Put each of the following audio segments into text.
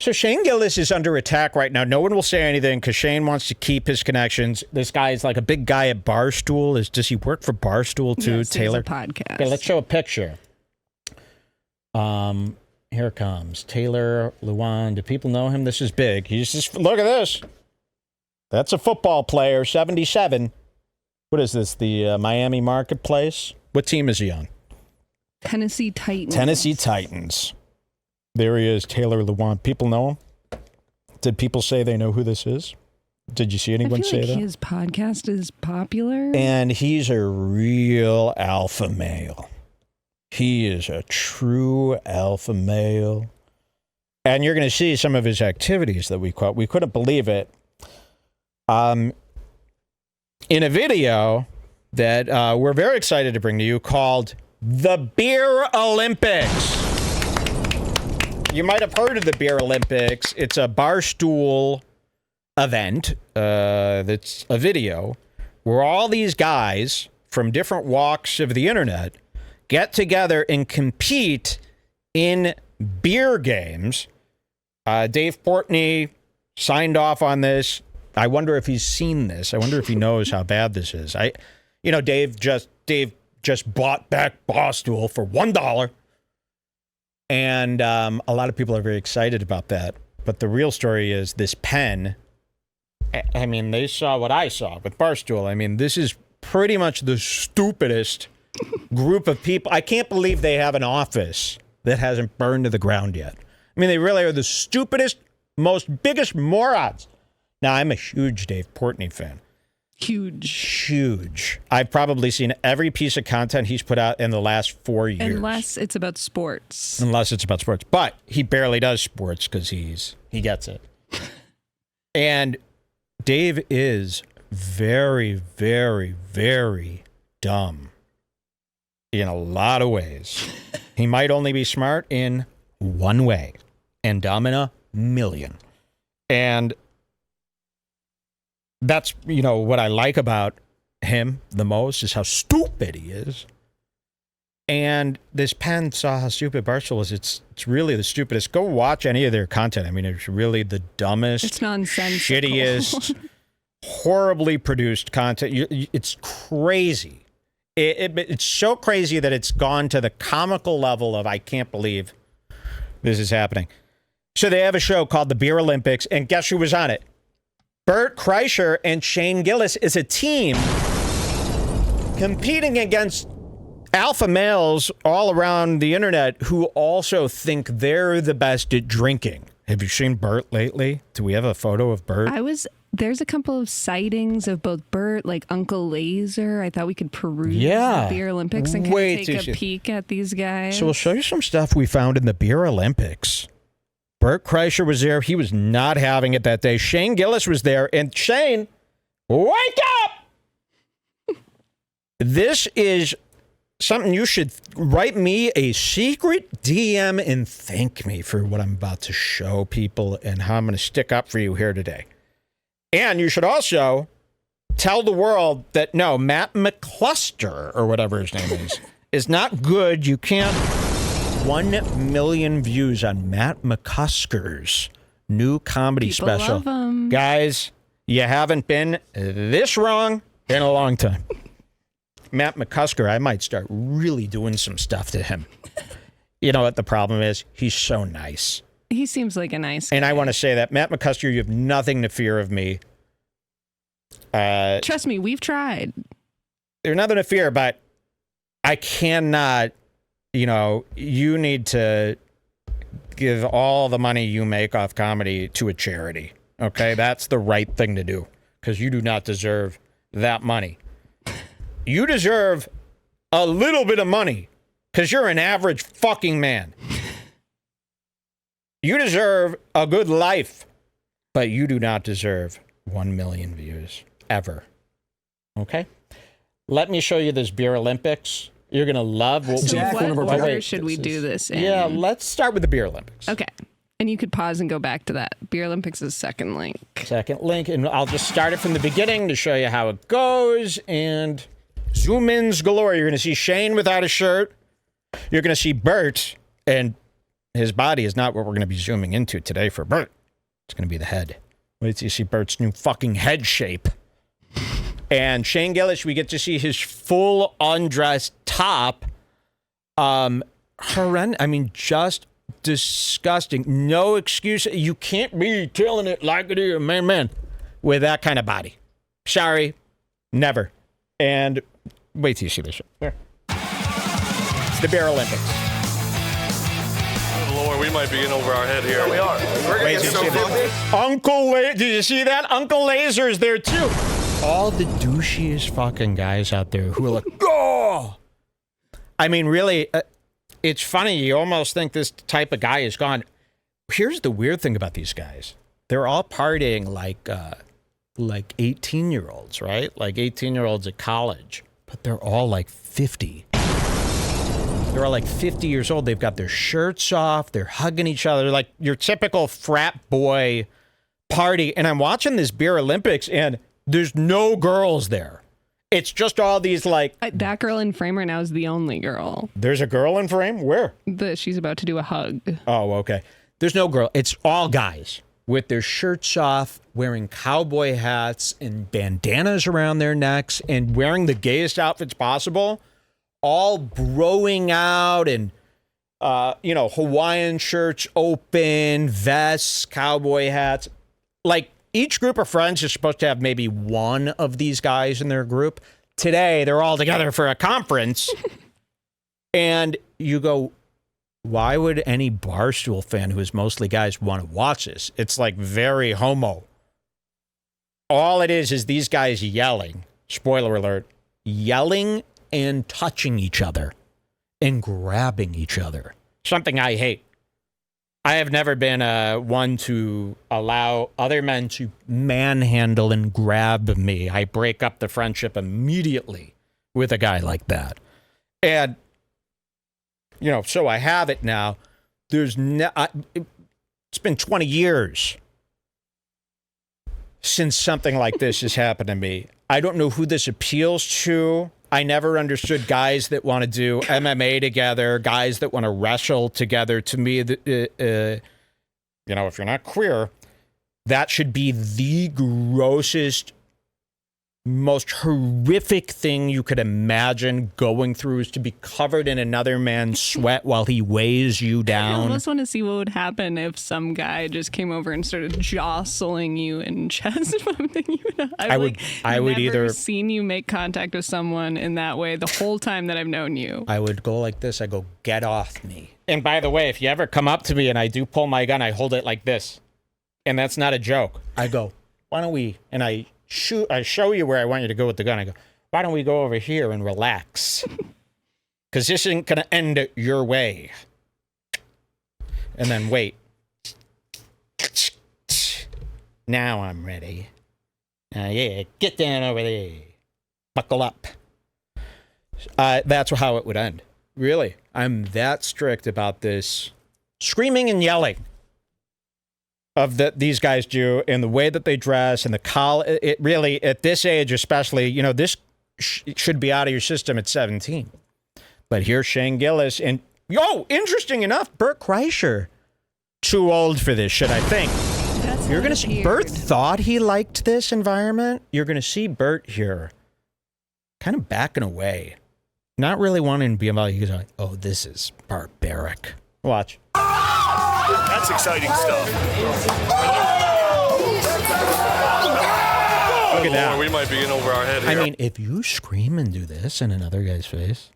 So Shane Gillis is under attack right now. No one will say anything because Shane wants to keep his connections. This guy is like a big guy at Barstool. Does he work for Barstool too, yes, Taylor? He has a podcast. Okay, let's show a picture. Here it comes. Taylor Lewan. Do people know him? This is big. He's just, look at this. That's a football player, 77. What is this, the Miami Marketplace? What team is he on? Tennessee Titans. Tennessee Titans. There he is, Taylor Lewan. People know him? Did people say they know who this is? Did you see anyone say that? His podcast is popular. And he's a real alpha male. He is a true alpha male. And you're going to see some of his activities that we caught. We couldn't believe it. In a video that we're very excited to bring to you called The Beer Olympics. You might have heard of the Beer Olympics. It's a Barstool event that's a video where all these guys from different walks of the internet get together and compete in beer games. Dave Portnoy signed off on this. I wonder if he's seen this. I wonder if he knows how bad this is. Dave just bought back Barstool for $1. And a lot of people are very excited about that. But the real story is this pen. I mean, they saw what I saw with Barstool. I mean, this is pretty much the stupidest group of people. I can't believe they have an office that hasn't burned to the ground yet. I mean, they really are the stupidest, biggest morons. Now, I'm a huge Dave Portnoy fan. Huge. I've probably seen every piece of content he's put out in the last 4 years. Unless it's about sports. But he barely does sports because he gets it. And Dave is very, very, very dumb in a lot of ways. He might only be smart in one way and dumb in a million. And that's, what I like about him the most is how stupid he is. And this pen saw how stupid Barstool is. It's really the stupidest. Go watch any of their content. I mean, it's really the dumbest, it's nonsensical, shittiest, horribly produced content. It's crazy. It's so crazy that it's gone to the comical level of, I can't believe this is happening. So they have a show called The Beer Olympics, and guess who was on it? Bert Kreischer and Shane Gillis is a team competing against alpha males all around the internet who also think they're the best at drinking. Have you seen Bert lately? Do we have a photo of Bert? There's a couple of sightings of both Bert, like Uncle Lazer. I thought we could peruse the Beer Olympics and kind of take a peek at these guys. So we'll show you some stuff we found in the Beer Olympics. Bert Kreischer was there. He was not having it that day. Shane Gillis was there. And Shane, wake up! This is something you should write me a secret DM and thank me for what I'm about to show people and how I'm going to stick up for you here today. And you should also tell the world that, no, Matt McCusker, or whatever his name is not good. You can't. 1 million views on Matt McCusker's new comedy People special. Love him. Guys, you haven't been this wrong in a long time. Matt McCusker, I might start really doing some stuff to him. You know what the problem is? He's so nice. He seems like a nice guy. And I want to say that, Matt McCusker, you have nothing to fear of me. Trust me, we've tried. There's nothing to fear, but I cannot, you need to give all the money you make off comedy to a charity. Okay? That's the right thing to do because you do not deserve that money. You deserve a little bit of money because you're an average fucking man. You deserve a good life, but you do not deserve 1 million views ever. Okay? Let me show you this Beer Olympics. You're going to love what what order should we do this in? Yeah, let's start with the Beer Olympics. Okay. And you could pause and go back to that. Beer Olympics is second link. And I'll just start it from the beginning to show you how it goes. And zoom ins galore. You're going to see Shane without a shirt. You're going to see Bert. And his body is not what we're going to be zooming into today for Bert. It's going to be the head. Wait till you see Bert's new fucking head shape. And Shane Gillis, we get to see his full undressed top. Horrendous. I mean, just disgusting. No excuse. You can't be telling it like it is, man, with that kind of body. Sorry, never. And wait till you see this shit. Here. It's the Beer Olympics. Good Lord, we might be in over our head here. We are. We're gonna get so filthy. Uncle Lazer, did you see that? Uncle Lazer is there too. All the douchiest fucking guys out there who are like, oh! I mean, really, it's funny. You almost think this type of guy is gone. Here's the weird thing about these guys. They're all partying like 18-year-olds, right? Like 18-year-olds at college. But they're all like 50. They're all like 50 years old. They've got their shirts off. They're hugging each other. Like your typical frat boy party. And I'm watching this Beer Olympics, and there's no girls there. It's just all these like... That girl in frame right now is the only girl. There's a girl in frame? Where? She's about to do a hug. Oh, okay. There's no girl. It's all guys with their shirts off, wearing cowboy hats and bandanas around their necks and wearing the gayest outfits possible, all broing out and, Hawaiian shirts open, vests, cowboy hats. Like, each group of friends is supposed to have maybe one of these guys in their group. Today, they're all together for a conference. And you go, why would any Barstool fan who is mostly guys want to watch this? It's like very homo. All it is these guys yelling, spoiler alert, yelling and touching each other and grabbing each other. Something I hate. I have never been one to allow other men to manhandle and grab me. I break up the friendship immediately with a guy like that. And, so I have it now. It's been 20 years since something like this has happened to me. I don't know who this appeals to. I never understood guys that want to do MMA together, guys that want to wrestle together. To me, if you're not queer, that should be the grossest, most horrific thing you could imagine going through, is to be covered in another man's sweat while he weighs you down. I almost want to see what would happen if some guy just came over and started jostling you and chest bumping you. I would either seen you make contact with someone in that way the whole time that I've known you. I would go like this. I go, get off me. And by the way, if you ever come up to me and I do pull my gun, I hold it like this. And that's not a joke. I go, why don't we, and I show you where I want you to go with the gun. I go, why don't we go over here and relax? Because this isn't going to end your way. And then wait. Now I'm ready. Yeah, get down over there. Buckle up. That's how it would end. Really. I'm that strict about this screaming and yelling of these guys do, and the way that they dress and it really, at this age especially, this should be out of your system at 17. But here's Shane Gillis, and interesting enough, Bert Kreischer, too old for this shit, I think. You're gonna see Bert thought he liked this environment. You're gonna see Bert here kind of backing away, not really wanting to be about. He's like, oh, this is barbaric. Watch. That's exciting stuff. Look at that. We might be in over our head here. I mean, if you scream and do this in another guy's face,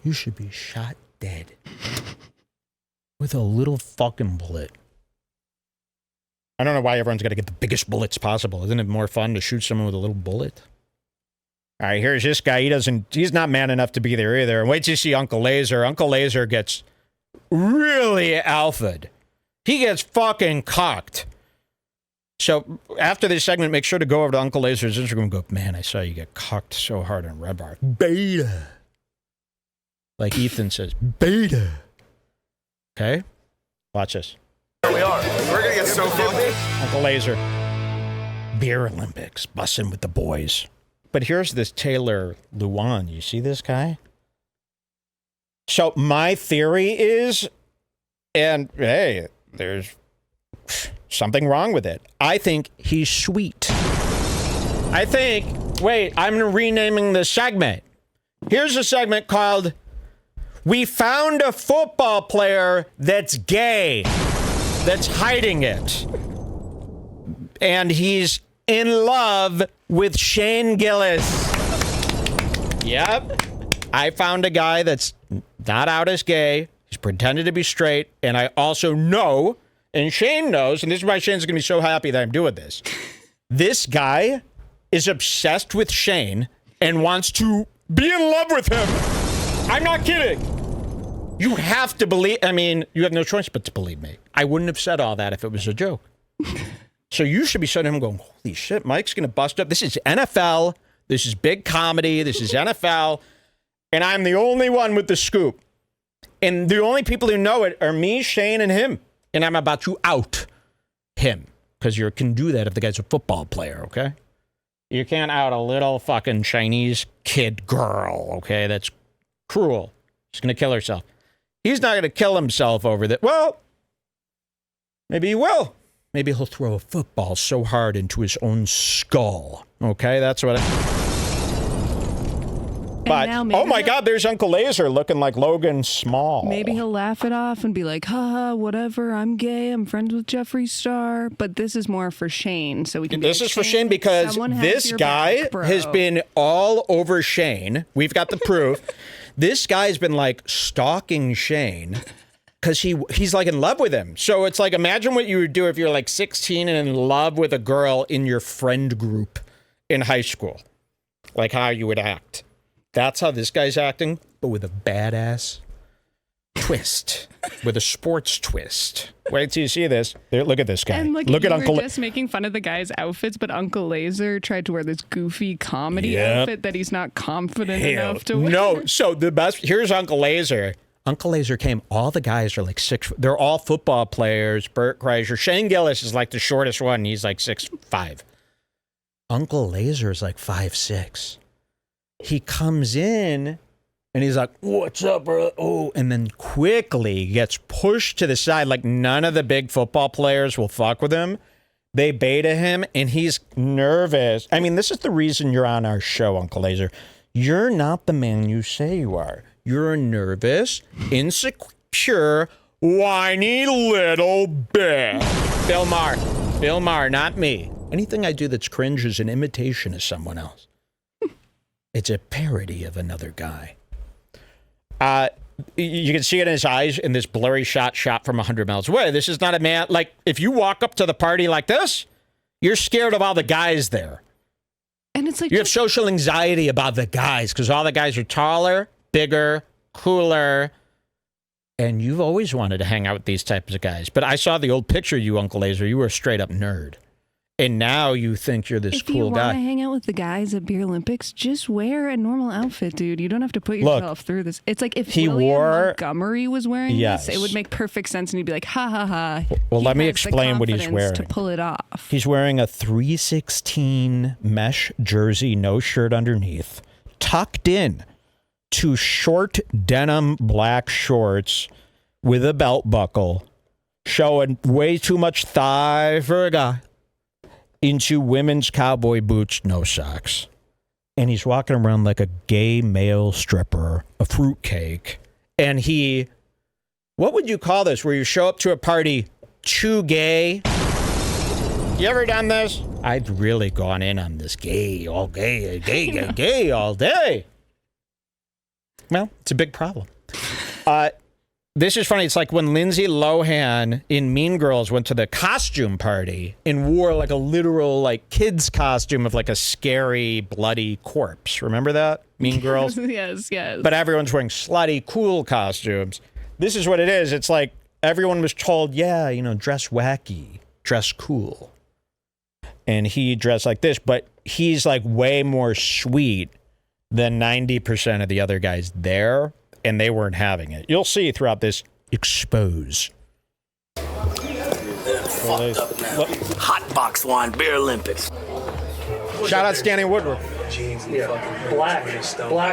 you should be shot dead with a little fucking bullet. I don't know why everyone's got to get the biggest bullets possible. Isn't it more fun to shoot someone with a little bullet? All right, here's this guy. He's not man enough to be there either. And wait till you see Uncle Lazer. Uncle Lazer gets really alphaed. He gets fucking cocked. So after this segment, make sure to go over to Uncle Lazer's Instagram and go, man, I saw you get cocked so hard on Redbar. Beta. Like Ethan says, beta. Okay? Watch this. Here we are. We're going to get so filthy. Uncle Lazer. Beer Olympics. Bussin' with the boys. But here's this Taylor Lewan. You see this guy? So my theory is And hey, there's something wrong with it. I think he's sweet. I'm renaming this segment. Here's a segment called We Found a Football Player That's Gay, that's hiding it. And he's in love with Shane Gillis. Yep. I found a guy that's not out as gay. He's pretended to be straight. And I also know, and Shane knows, and this is why Shane's going to be so happy that I'm doing this. This guy is obsessed with Shane and wants to be in love with him. I'm not kidding. You have to believe, you have no choice but to believe me. I wouldn't have said all that if it was a joke. So you should be sitting him going, holy shit, Mike's going to bust up. This is NFL. This is big comedy. This is NFL. And I'm the only one with the scoop. And the only people who know it are me, Shane, and him. And I'm about to out him. Because you can do that if the guy's a football player, okay? You can't out a little fucking Chinese kid girl, okay? That's cruel. She's going to kill herself. He's not going to kill himself over that. Well, maybe he will. Maybe he'll throw a football so hard into his own skull. Okay, that's what But, oh my God, there's Uncle Lazer looking like Logan Small. Maybe he'll laugh it off and be like, haha, whatever, I'm gay, I'm friends with Jeffree Star. But this is more for Shane, so we can. This is for Shane because this guy has been all over Shane. We've got the proof. This guy's been like stalking Shane because he's like in love with him. So it's like, imagine what you would do if you're like 16 and in love with a girl in your friend group in high school. Like how you would act. That's how this guy's acting, but with a badass twist, with a sports twist. Wait till you see this. There, look at this guy. And like, look at Uncle. Just making fun of the guy's outfits, but Uncle Lazer tried to wear this goofy comedy outfit that he's not confident enough to wear. No, so the best. Here's Uncle Lazer. Uncle Lazer came. All the guys are like 6. They're all football players. Bert Kreischer, Shane Gillis is like the shortest one. He's like 6'5". Uncle Lazer is like 5'6". He comes in and he's like, what's up, bro? Oh, and then quickly gets pushed to the side. Like none of the big football players will fuck with him. They beta him and he's nervous. I mean, this is the reason you're on our show, Uncle Lazer. You're not the man you say you are. You're a nervous, insecure, whiny little bitch. Bill Maher, not me. Anything I do that's cringe is an imitation of someone else. It's a parody of another guy. You can see it in his eyes in this blurry shot from 100 miles away. This is not a man. Like, if you walk up to the party like this, you're scared of all the guys there. And it's like you have social anxiety about the guys because all the guys are taller, bigger, cooler. And you've always wanted to hang out with these types of guys. But I saw the old picture of you, Uncle Lazer. You were a straight up nerd. And now you think you're this cool guy. If you want to hang out with the guys at Beer Olympics, just wear a normal outfit, dude. You don't have to put yourself through this. It's like if William Montgomery was wearing this, it would make perfect sense, and you'd be like, ha, ha, ha. Well, let me explain what he's wearing. To pull it off. He's wearing a 316 mesh jersey, no shirt underneath, tucked in to short denim black shorts with a belt buckle, showing way too much thigh for a guy. Into women's cowboy boots, no socks. And he's walking around like a gay male stripper, a fruitcake. And what would you call this, where you show up to a party too gay? You ever done this? I've really gone in on this gay all day. Well, it's a big problem. This is funny. It's like when Lindsay Lohan in Mean Girls went to the costume party and wore like a literal like kid's costume of like a scary, bloody corpse. Remember that? Mean Girls? Yes. But everyone's wearing slutty, cool costumes. This is what it is. It's like everyone was told, yeah, dress wacky, dress cool. And he dressed like this, but he's like way more sweet than 90% of the other guys there. And they weren't having it. You'll see throughout this expose. Hot box wine, Beer Olympics. Shout out Stanley Woodward. Jeans, black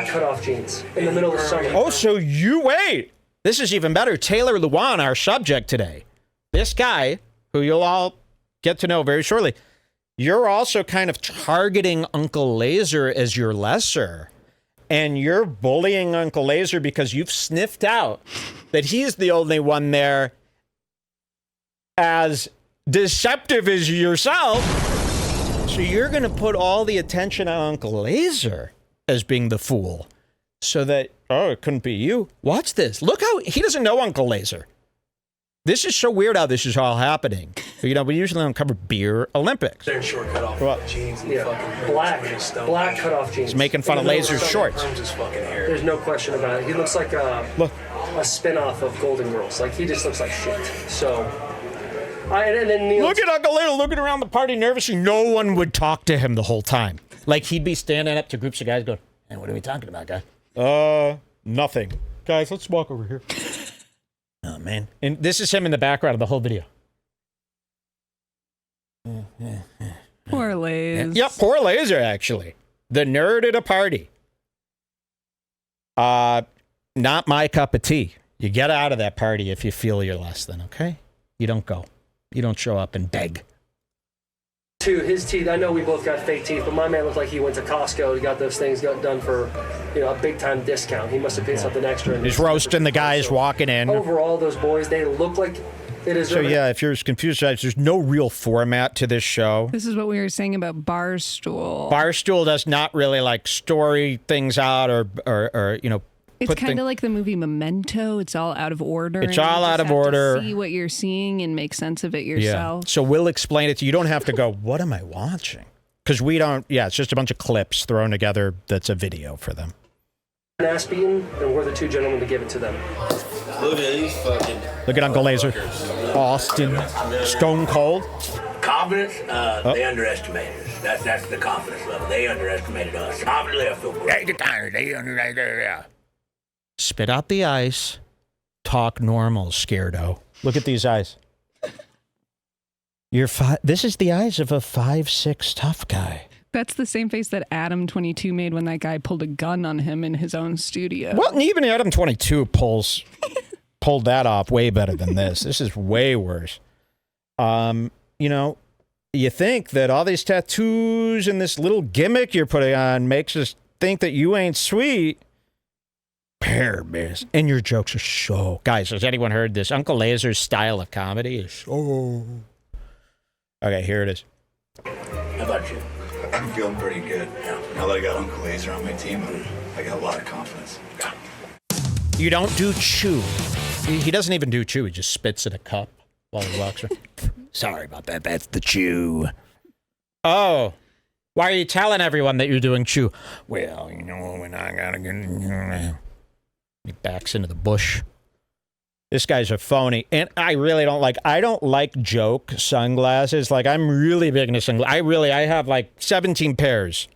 cutoff jeans in the middle of summer. Oh, so you wait. This is even better. Taylor Lewan, our subject today. This guy, who you'll all get to know very shortly, you're also kind of targeting Uncle Lazer as your lesser. And you're bullying Uncle Lazer because you've sniffed out that he's the only one there as deceptive as yourself. So you're going to put all the attention on Uncle Lazer as being the fool. So that, oh, it couldn't be you. Watch this. Look how he doesn't know Uncle Lazer. This is so weird how this is all happening. You know, we usually don't cover beer Olympics. They're in short cutoff jeans and black cutoff jeans. He's making fun of Lazer's shorts. There's no question about it. He looks like a spin-off of Golden Girls. Like, he just looks like shit. So, and then Neil... Look at Uncle Lazer looking around the party nervously. No one would talk to him the whole time. Like, he'd be standing up to groups of guys going, hey, what are we talking about, guy? Nothing. Guys, let's walk over here. Oh, man. And this is him in the background of the whole video. Poor Laze. Yep, poor Lazer, actually. The nerd at a party. Not my cup of tea. You get out of that party if you feel you're less than, okay? You don't go. You don't show up and beg. To his teeth, I know we both got fake teeth, but my man looked like he went to Costco. He got those things done for, a big-time discount. He must have paid something extra. He's roasting the guys walking in. Overall, those boys, they look like they deserve it. So, yeah, if you're as confused as there's no real format to this show. This is what we were saying about Barstool. Barstool does not really, story things out or it's kind of like the movie Memento. It's all out of order. It's all out of order. See what you're seeing and make sense of it yourself. Yeah. So we'll explain it to you. You don't have to go, what am I watching? Because we don't, it's just a bunch of clips thrown together that's a video for them. Ass beaten, and we're the two gentlemen to give it to them. Look at these fucking... Look at Uncle Lazer. Austin. Stone Cold. Confidence, they underestimated us. That's the confidence level. They underestimated us. Confidently, I feel great. They underestimated. Spit out the ice. Talk normal, scardo. Look at these eyes. This is the eyes of a 5'6" tough guy. That's the same face that Adam 22 made when that guy pulled a gun on him in his own studio. Well, even Adam 22 pulled that off way better than this. This is way worse. You think that all these tattoos and this little gimmick you're putting on makes us think that you ain't sweet. Pear miss. And your jokes are so... Guys, has anyone heard this? Uncle Lazer's style of comedy is so... Okay, here it is. How about you? I'm feeling pretty good. Now that I got Uncle Lazer on my team, I got a lot of confidence. You don't do chew. He doesn't even do chew. He just spits in a cup while he walks around. Sorry about that. That's the chew. Oh. Why are you telling everyone that you're doing chew? Well, when I gotta get... He backs into the bush. This guy's a phony. And I really don't like joke sunglasses. I'm really big into sunglasses. I have 17 pairs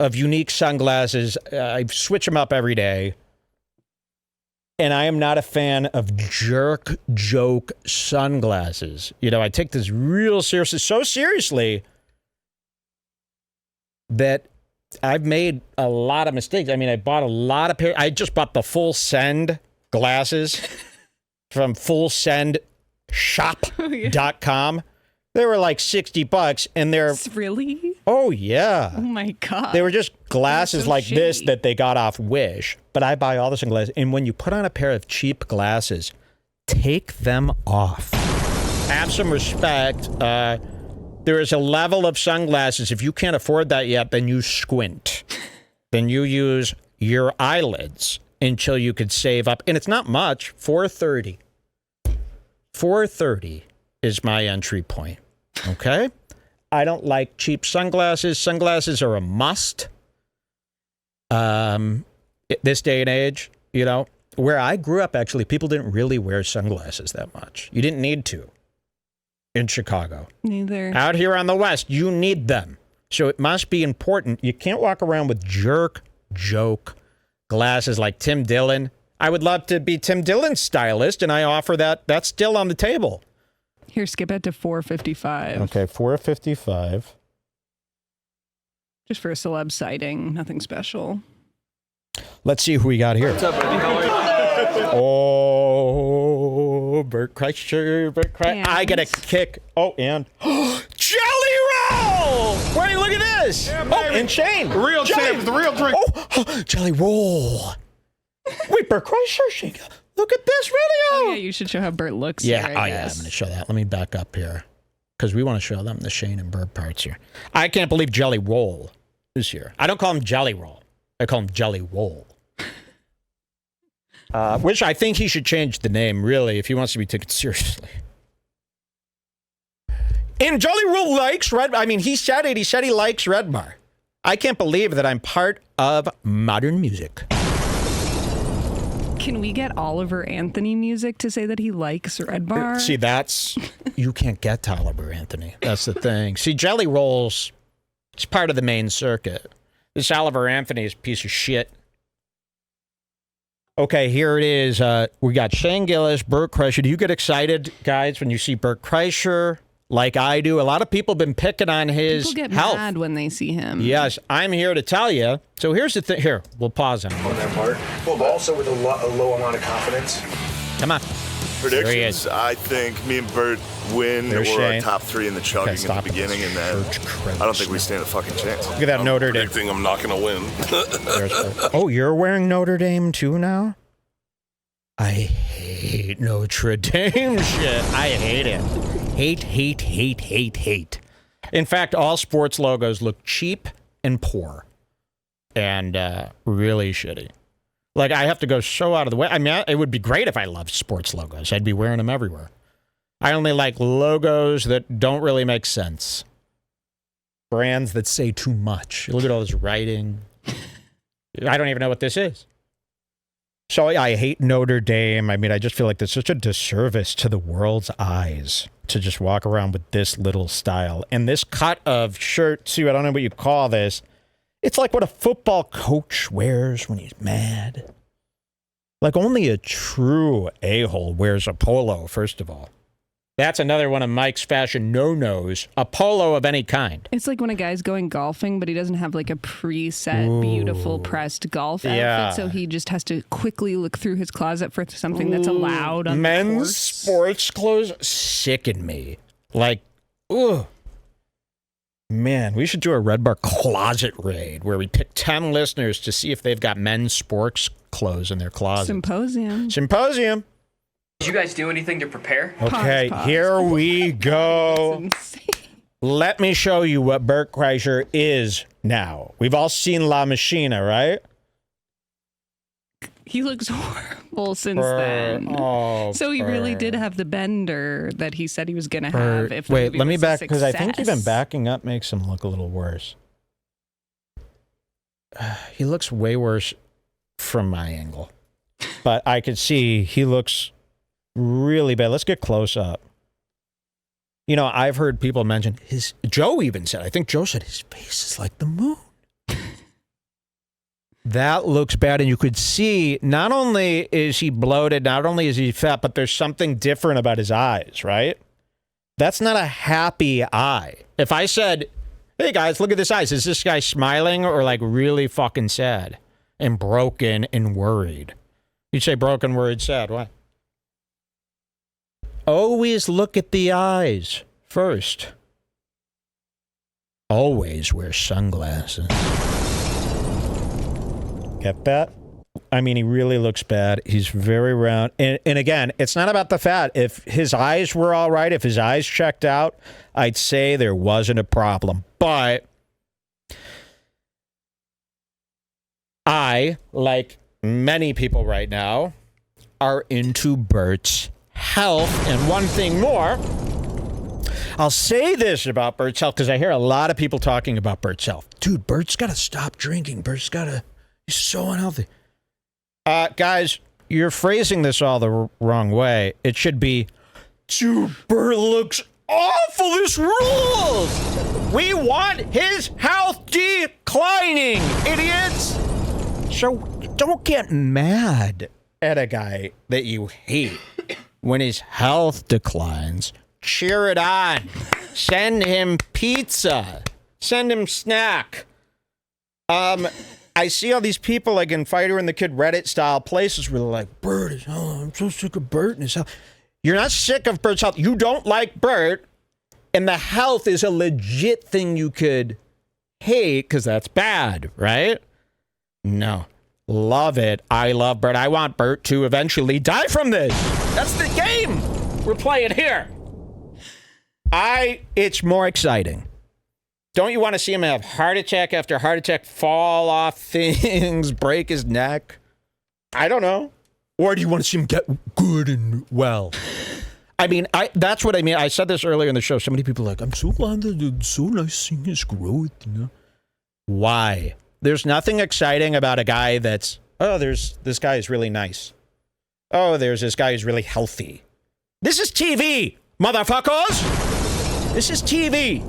of unique sunglasses. I switch them up every day. And I am not a fan of jerk joke sunglasses. I take this real seriously, so seriously that I've made a lot of mistakes. I mean, I bought a lot of pairs. I just bought the Full Send glasses from fullsendshop.com. They were $60 and they're... Really? Oh, yeah. Oh, my God. They were just glasses so like shitty. this that they got off Wish. But I buy all the sunglasses. And when you put on a pair of cheap glasses, take them off. Have some respect. There is a level of sunglasses. If you can't afford that yet, then you squint. Then you use your eyelids until you could save up. And it's not much. $430. $430 is my entry point. Okay? I don't like cheap sunglasses. Sunglasses are a must. This day and age, where I grew up, actually, people didn't really wear sunglasses that much. You didn't need to. In Chicago. Neither. Out here on the West, you need them. So it must be important. You can't walk around with jerk, joke glasses like Tim Dillon. I would love to be Tim Dillon's stylist, and I offer that. That's still on the table. Here, skip it to $455. Okay, $455. Just for a celeb sighting. Nothing special. Let's see who we got here. What's up, buddy? How are you? Oh, Bert Kreischer, I get a kick. Oh, and Jelly Roll! Wait, look at this. Yeah, and Shane. Real champ, the real drink. Oh, Jelly Roll. Wait, Bert Kreischer, Shane. Look at this video. Oh, yeah, you should show how Bert looks here, I guess. I'm going to show that. Let me back up here because we want to show them the Shane and Bert parts here. I can't believe Jelly Roll is here. I don't call him Jelly Roll. I call him Jelly Roll. Which I think he should change the name, really, if he wants to be taken seriously. And Jelly Roll likes Redbar. I mean, he said it. He said he likes Redbar. I can't believe that I'm part of modern music. Can we get Oliver Anthony music to say that he likes Redbar? See, you can't get to Oliver Anthony. That's the thing. See, Jelly Rolls, it's part of the main circuit. This Oliver Anthony is a piece of shit. Okay, here it is. We got Shane Gillis, Bert Kreischer. Do you get excited, guys, when you see Bert Kreischer? Like I do. A lot of people have been picking on his People get health. mad when they see him. Yes, I'm here to tell you. So here's the thing. Here, we'll pause on that part. Well, but also with a low amount of confidence. Come on. Predictions, I think me and Bert win. There's We're Shane. top 3 in the chugging in the beginning, and then I don't think we stand a fucking chance. Look at that Notre Dame. Predicting I'm not going to win. Oh, you're wearing Notre Dame too now? I hate Notre Dame shit. I hate it. Hate. In fact, all sports logos look cheap and poor and really shitty. Like, I have to go so out of the way. I mean, it would be great if I loved sports logos. I'd be wearing them everywhere. I only like logos that don't really make sense. Brands that say too much. Look at all this writing. I don't even know what this is. So I hate Notre Dame. I mean, I just feel like there's such a disservice to the world's eyes to just walk around with this little style. And this cut of shirt, too, I don't know what you call this. It's like what a football coach wears when he's mad. Like only a true a-hole wears a polo, first of all. That's another one of Mike's fashion no-nos, a polo of any kind. It's like when a guy's going golfing, but he doesn't have like a preset, beautiful pressed golf outfit, so he just has to quickly look through his closet for something that's allowed on men's the course. Sports clothes sicken me. Like, ugh. Man, we should do a Redbar closet raid where we pick 10 listeners to see if they've got men's sports clothes in their closet. Symposium. Did you guys do anything to prepare? Okay, here we go. Let me show you what Bert Kreischer is now. We've all seen La Machina, right? He looks horrible since then. So he really did have the bender that he said he was going to have. If wait, let me back, because I think even backing up makes him look a little worse. He looks way worse from my angle. But I could see he looks really bad. Let's get close up. You know, I've heard people mention Joe even said, I think Joe said his face is like the moon. That looks bad. And you could see not only is he bloated, not only is he fat, but there's something different about his eyes, right? That's not a happy eye. If I said, hey guys, look at this eyes. Is this guy smiling or like really fucking sad and broken and worried? You'd say broken, worried, sad. Why? Always look at the eyes first. Always wear sunglasses. Get that? I mean, he really looks bad. He's very round. And again, it's not about the fat. If his eyes were all right, if his eyes checked out, I'd say there wasn't a problem. But I, like many people right now, are into Bert's health. And one thing more, I'll say this about Bert's health because I hear a lot of people talking about Bert's health. Dude, Bert's got to stop drinking. He's so unhealthy. Guys, you're phrasing this all the wrong way. It should be, dude, Bert looks awful. This rules. We want his health declining, idiots. So don't get mad at a guy that you hate when his health declines. Cheer it on. Send him pizza. Send him snack. I see all these people like in Fighter and the Kid Reddit style places where they're like, Bert is, I'm so sick of Bert and his health. You're not sick of Bert's health. You don't like Bert, and the health is a legit thing you could hate because that's bad, right? No. Love it. I love Bert. I want Bert to eventually die from this. That's the game we're playing here. It's more exciting. Don't you want to see him have heart attack after heart attack, fall off things, break his neck? I don't know. Or do you want to see him get good and well? I mean, that's what I mean. I said this earlier in the show. So many people are like, I'm so glad that it's so nice seeing his growth. You know? Why? There's nothing exciting about a guy that's, this guy is really nice. Oh, there's this guy who's really healthy. This is TV, motherfuckers. This is TV.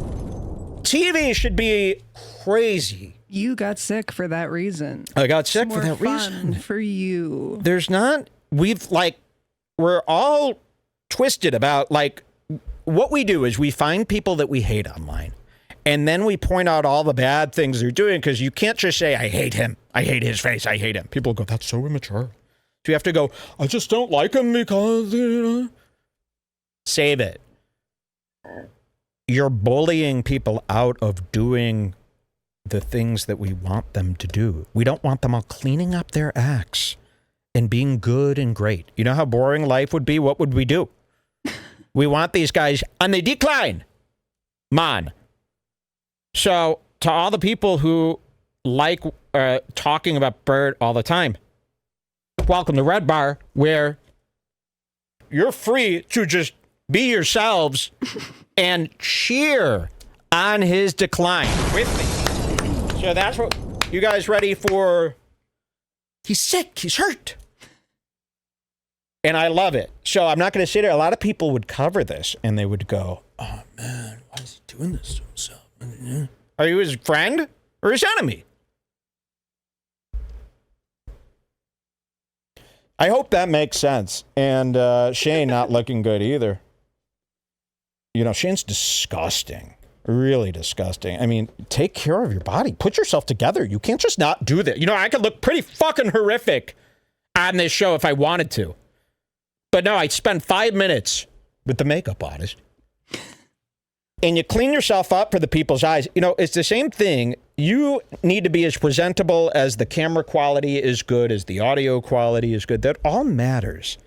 TV should be crazy. You got sick for that reason. I got sick it's for that more reason. Fun for you. There's not, we're all twisted about, like, what we do is we find people that we hate online. And then we point out all the bad things they're doing because you can't just say, I hate him. I hate his face. I hate him. People go, that's so immature. So you have to go, I just don't like him because, Save it. You're bullying people out of doing the things that we want them to do. We don't want them all cleaning up their acts and being good and great. You know how boring life would be? What would we do? We want these guys on the decline. Man. So to all the people who like talking about Bert all the time, welcome to Redbar, where you're free to just be yourselves and cheer on his decline with me. So that's what you guys ready for. He's sick. He's hurt. And I love it. So I'm not going to sit there. A lot of people would cover this and they would go, oh, man, why is he doing this to himself? Are you his friend or his enemy? I hope that makes sense. And Shane not looking good either. You know, Shane's disgusting. Really disgusting. I mean, take care of your body. Put yourself together. You can't just not do that. You know, I could look pretty fucking horrific on this show if I wanted to. But no, I spend 5 minutes with the makeup artist. And you clean yourself up for the people's eyes. You know, it's the same thing. You need to be as presentable as the camera quality is good, as the audio quality is good. That all matters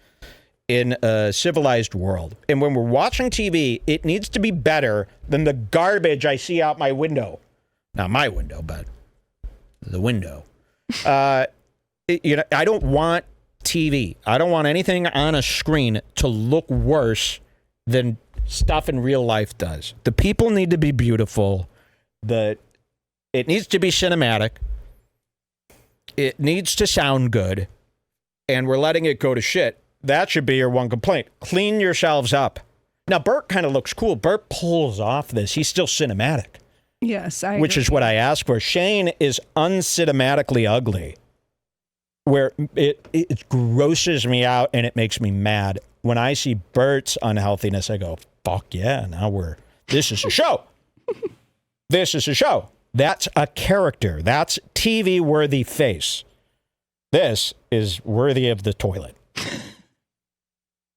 in a civilized world. And when we're watching TV, it needs to be better than the garbage I see out my window. Not my window, but the window. You know, I don't want TV. I don't want anything on a screen to look worse than stuff in real life does. The people need to be beautiful. It needs to be cinematic. It needs to sound good. And we're letting it go to shit. That should be your one complaint. Clean yourselves up. Now, Bert kind of looks cool. Bert pulls off this. He's still cinematic. Yes, which is what I asked for. Shane is uncinematically ugly, where it grosses me out and it makes me mad. When I see Bert's unhealthiness, I go, fuck yeah, this is a show. This is a show. That's a character. That's TV-worthy face. This is worthy of the toilet.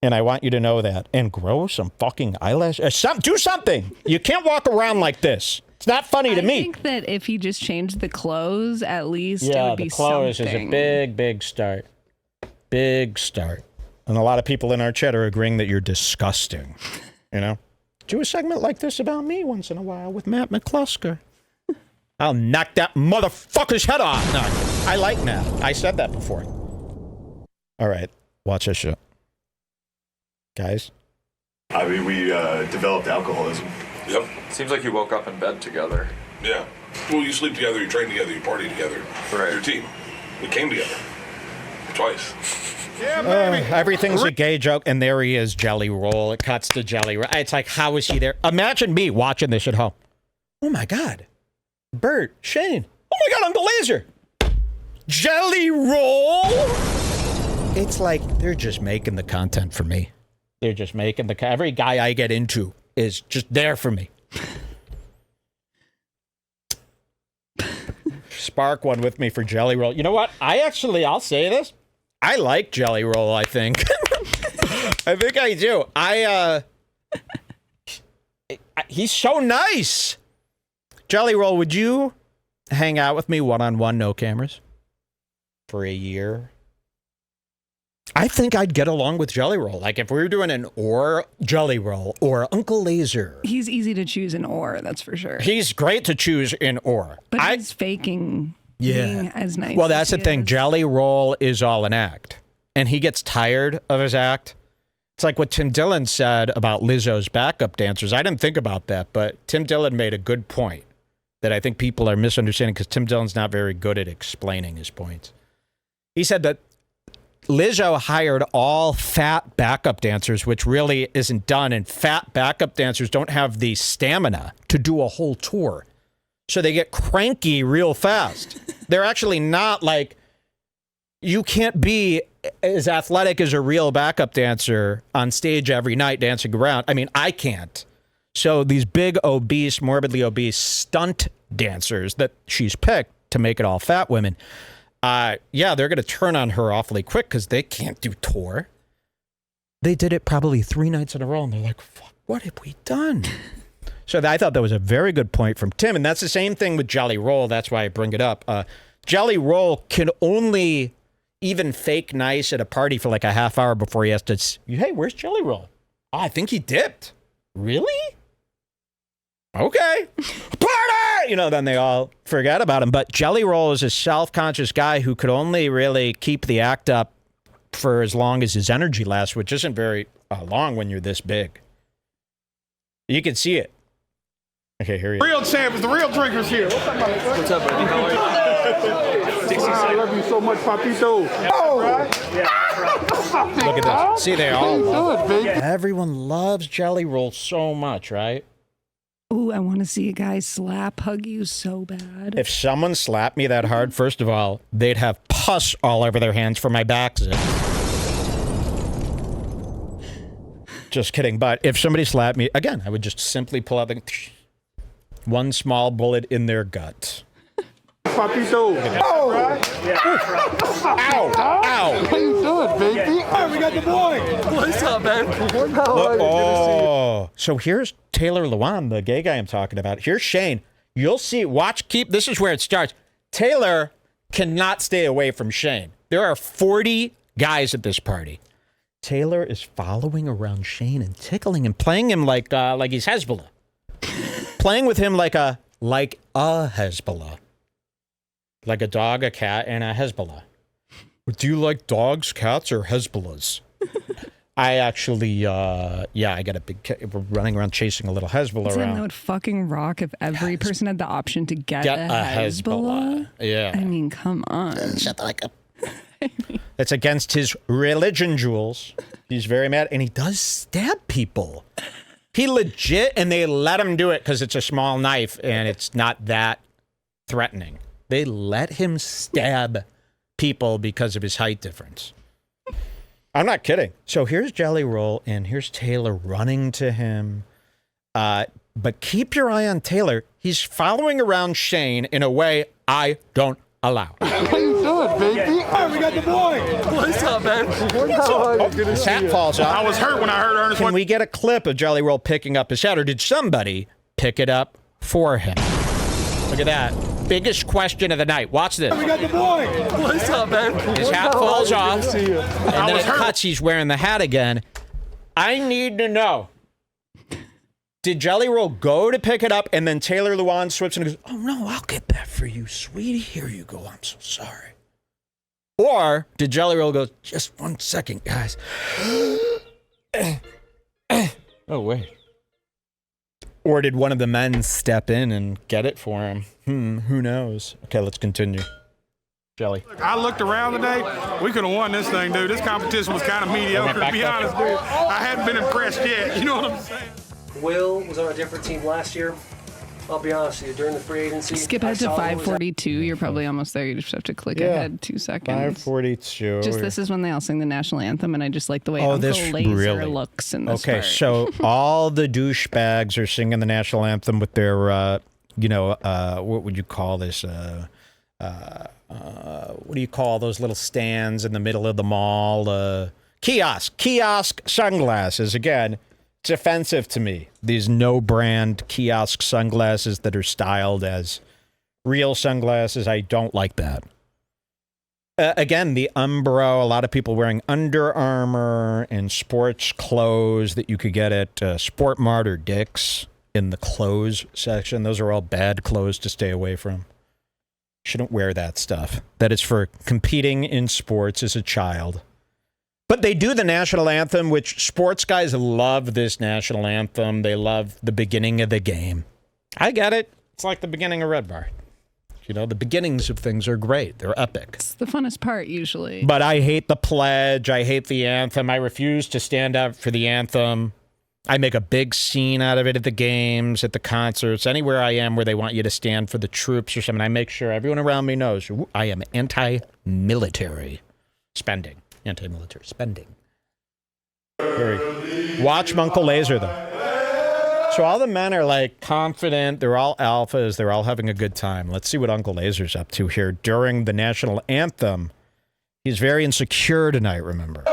And I want you to know that. And grow some fucking eyelashes. Do something. You can't walk around like this. It's not funny to me. I think that if he just changed the clothes, at least it would be the clothes something. Is a big start. Big start. And a lot of people in our chat are agreeing that you're disgusting. You know? Do a segment like this about me once in a while with Matt McCusker. I'll knock that motherfucker's head off. No, I like Matt. I said that before. All right. Watch this shit. Guys? I mean, we developed alcoholism. Yep. Seems like you woke up in bed together. Yeah. Well, you sleep together, you train together, you party together. Right. Your team. We came together. Twice. Yeah, baby. Everything's a gay joke, and there he is, Jelly Roll. It cuts to Jelly Roll. It's like, how is he there? Imagine me watching this at home. Oh, my God. Bert, Shane. Oh, my God, Uncle Lazer. Jelly Roll. It's like they're just making the content for me. They're just making every guy I get into is just there for me. spark one with me for Jelly Roll. You know what? I'll say this. I like Jelly Roll, I think. I think I do. He's so nice. Jelly Roll, would you hang out with me one-on-one, no cameras, for a year? I think I'd get along with Jelly Roll. Like if we were doing an or Jelly Roll or Uncle Lazer. He's easy to choose in or, that's for sure. He's great to choose in or. But he's faking being as nice. Well, that's the thing. Jelly Roll is all an act. And he gets tired of his act. It's like what Tim Dillon said about Lizzo's backup dancers. I didn't think about that, but Tim Dillon made a good point that I think people are misunderstanding because Tim Dillon's not very good at explaining his points. He said that Lizzo hired all fat backup dancers, which really isn't done, and fat backup dancers don't have the stamina to do a whole tour. So they get cranky real fast. They're actually not like, you can't be as athletic as a real backup dancer on stage every night dancing around. I mean, I can't. So these big, obese, morbidly obese stunt dancers that she's picked to make it all fat women, they're going to turn on her awfully quick because they can't do tour. They did it probably 3 nights in a row, and they're like, fuck, what have we done? So I thought that was a very good point from Tim, and that's the same thing with Jelly Roll. That's why I bring it up. Jelly Roll can only even fake nice at a party for like a half hour before he has to, hey, where's Jelly Roll? Oh, I think he dipped. Really? Okay. Party! Then they all forget about him. But Jelly Roll is a self-conscious guy who could only really keep the act up for as long as his energy lasts, which isn't very long when you're this big. You can see it. Okay, here he is. Real champions, the real drinkers here. What's up, buddy? How are you? I love you so much, Papito. Oh! Look at this. See, they all love it. Everyone loves Jelly Roll so much, right? Ooh, I want to see a guy hug you so bad. If someone slapped me that hard, first of all, they'd have pus all over their hands for my backside. Just kidding. But if somebody slapped me, again, I would just simply pull out one small bullet in their gut. Papito. Oh! Ow! Ow! How you doing, baby? Oh, we got the boy. What's up, man? Oh, so here's Taylor Lewan, the gay guy I'm talking about. Here's Shane. You'll see. This is where it starts. Taylor cannot stay away from Shane. There are 40 guys at this party. Taylor is following around Shane and tickling him, playing him like he's Hezbollah. Playing with him like a Hezbollah. Like a dog, a cat, and a Hezbollah. Do you like dogs, cats, or Hezbollahs? I actually, I got a big cat. We're running around chasing a little Hezbollah around. That would fucking rock if every person had the option to get a Hezbollah. Yeah. I mean, come on. Shut like a... It's against his religion, Jules. He's very mad, and he does stab people. He legit, and they let him do it because it's a small knife, and it's not that threatening. They let him stab people because of his height difference. I'm not kidding. So here's Jelly Roll, and here's Taylor running to him. But keep your eye on Taylor. He's following around Shane in a way I don't allow. How you doing, baby? Oh, we got the boy. What's up, man? His hat falls off. I was hurt when I heard Ernest. Can we get a clip of Jelly Roll picking up his hat, or did somebody pick it up for him? Look at that. Biggest question of the night. Watch this. We got the boy. What's up, man? His hat falls off, and then it cuts. He's wearing the hat again. I need to know. Did Jelly Roll go to pick it up, and then Taylor Lewan slips and goes, oh, no, I'll get that for you, sweetie. Here you go. I'm so sorry. Or did Jelly Roll go, just 1 second, guys. Oh, wait. Or did one of the men step in and get it for him? Who knows? Okay, let's continue. Jelly. I looked around today. We could have won this thing, dude. This competition was kind of mediocre, to be honest, dude. I hadn't been impressed yet. You know what I'm saying? Will was on a different team last year. I'll be honest with you, during the free agency. Skip ahead to 542. You're probably almost there. You just have to click ahead 2 seconds. 542. Just this is when they all sing the national anthem, and I just like the way Uncle Lazer looks in this part. So all the douchebags are singing the national anthem with their, what would you call this? what do you call those little stands in the middle of the mall? Kiosk sunglasses. Again, it's offensive to me. These no-brand kiosk sunglasses that are styled as real sunglasses. I don't like that. Again, the Umbro, a lot of people wearing Under Armour and sports clothes that you could get at Sport Mart or Dick's in the clothes section. Those are all bad clothes to stay away from. Shouldn't wear that stuff. That is for competing in sports as a child. But they do the national anthem, which sports guys love this national anthem. They love the beginning of the game. I get it. It's like the beginning of Redbar. You know, the beginnings of things are great. They're epic. It's the funnest part, usually. But I hate the pledge. I hate the anthem. I refuse to stand up for the anthem. I make a big scene out of it at the games, at the concerts, anywhere I am where they want you to stand for the troops or something. I make sure everyone around me knows I am anti-military spending. Anti-military spending. Watch Uncle Lazer, though. So all the men are like confident. They're all alphas. They're all having a good time. Let's see what Uncle Lazer's up to here during the national anthem. He's very insecure tonight, remember.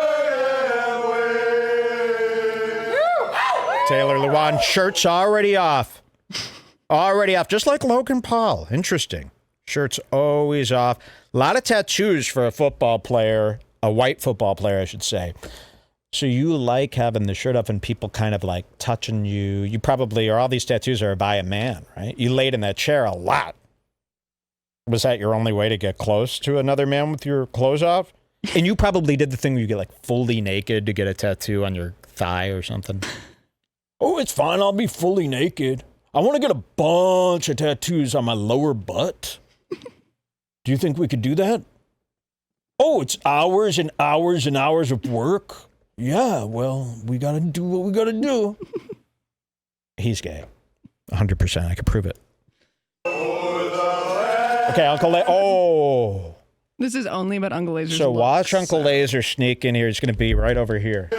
Taylor Lewan, shirt's already off. Already off, just like Logan Paul. Interesting. Shirt's always off. A lot of tattoos for a football player, a white football player, I should say. So you like having the shirt off and people kind of like touching you. You probably, or all these tattoos are by a man, right? You laid in that chair a lot. Was that your only way to get close to another man with your clothes off? And you probably did the thing where you get like fully naked to get a tattoo on your thigh or something. Oh, it's fine. I'll be fully naked. I want to get a bunch of tattoos on my lower butt. Do you think we could do that? Oh, it's hours and hours and hours of work. Yeah, well, we got to do what we got to do. He's gay. 100%. I can prove it. Okay, Uncle Lazer. Oh. This is only about Uncle Lazer's So looks. watch Uncle Lazer sneak in here. He's going to be right over here.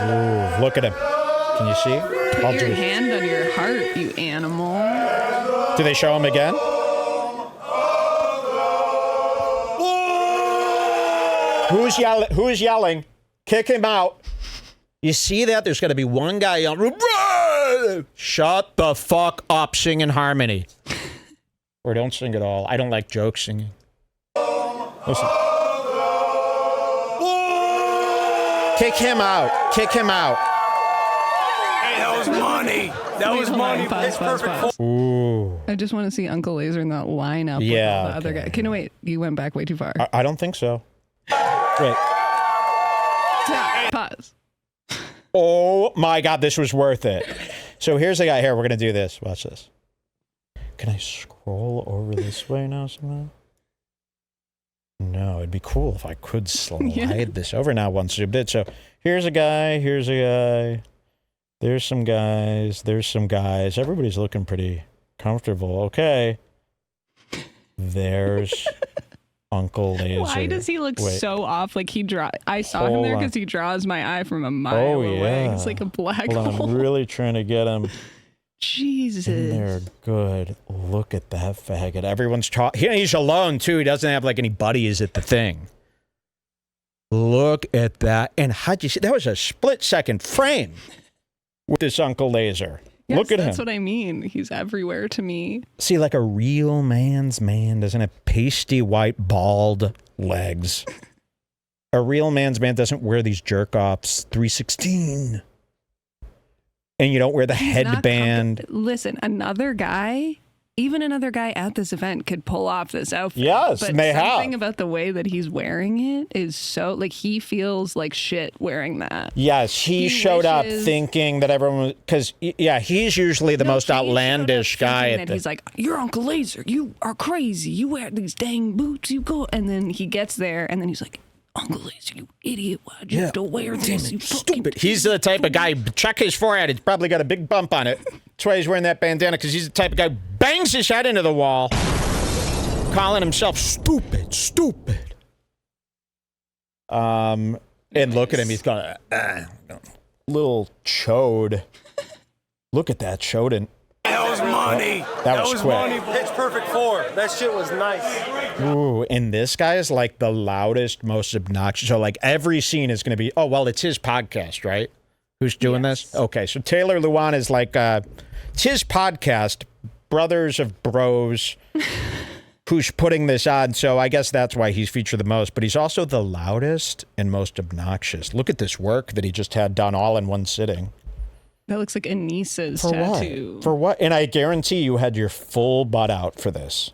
Ooh, look at him. Can you see? Put your hand on your heart, you animal. Do they show him again? Who's yelling? Who's yelling? Kick him out. You see that? There's got to be one guy yelling. Shut the fuck up. Sing in harmony. Or don't sing at all. I don't like joke singing. Listen. Kick him out. Kick him out. Hey, that was money. That was money. Pause. Ooh. I just want to see Uncle Lazer in that lineup with all the other guys. Okay, no, wait. You went back way too far. I don't think so. Wait. Pause. Oh my God, this was worth it. So here's the guy here. We're going to do this. Watch this. Can I scroll over this way now somehow? No, it'd be cool if I could slide this over now once you did. So here's a guy. Here's a guy. There's some guys. There's some guys. Everybody's looking pretty comfortable. Okay. There's Uncle Lazer. Why does he look so off? Like I saw him there because he draws my eye from a mile away. It's like a black hole. I'm really trying to get him. Jesus. In there. Good. Look at that faggot. Everyone's talking. He's alone too. He doesn't have like any buddies at the thing. Look at that. And how'd you see? That was a split-second frame with this Uncle Lazer. Yes, look at him. That's what I mean. He's everywhere to me. See, like a real man's man doesn't have pasty white bald legs. A real man's man doesn't wear these jerk-offs 316. And you don't wear the headband. Listen, another guy, even another guy at this event could pull off this outfit. Yes, but and they something have. about the way that he's wearing it is so, like, he feels like shit wearing that. Yes, he showed up thinking that everyone was, because, yeah, he's usually the most outlandish guy at the... He's like, you're Uncle Lazer. You are crazy. You wear these dang boots. You go. And then he gets there, and then he's like, Uncle Lazer, you idiot. Why'd you have to wear this? You stupid. He's the type of guy, check his forehead. It's probably got a big bump on it. That's why he's wearing that bandana, because he's the type of guy who bangs his head into the wall, calling himself stupid. And look at him. He's got a little chode. Look at that chode. And That was money. money. That was quick. money. Pitch Perfect 4. That shit was nice. Ooh, and this guy is like the loudest, most obnoxious. So like every scene is going to be, oh, well, it's his podcast, right? Who's doing this? Okay, so Taylor Lewan is like, it's his podcast, Brothers of Bros, who's putting this on. So I guess that's why he's featured the most. But he's also the loudest and most obnoxious. Look at this work that he just had done all in one sitting. That looks like Anissa's For tattoo. What? For what? And I guarantee you had your full butt out for this.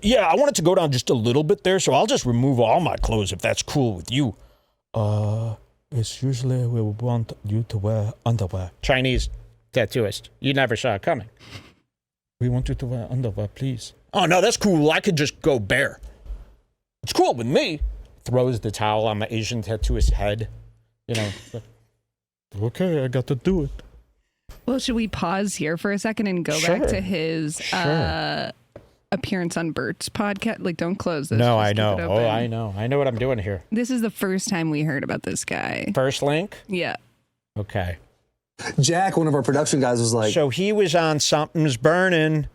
Yeah, I want it to go down just a little bit there, so I'll just remove all my clothes if that's cool with you. It's usually we want you to wear underwear. Chinese tattooist. You never saw it coming. We want you to wear underwear, please. Oh, no, that's cool. I could just go bare. It's cool with me. Throws the towel on the Asian tattooist's head. You know. Okay, I got to do it. Well, should we pause here for a second and go back to his appearance on Bert's podcast? Like, don't close this. No, I know. Oh, I know. I know what I'm doing here. This is the first time we heard about this guy. First link? Yeah. Okay. Jack, one of our production guys, was like... So he was on Something's Burning.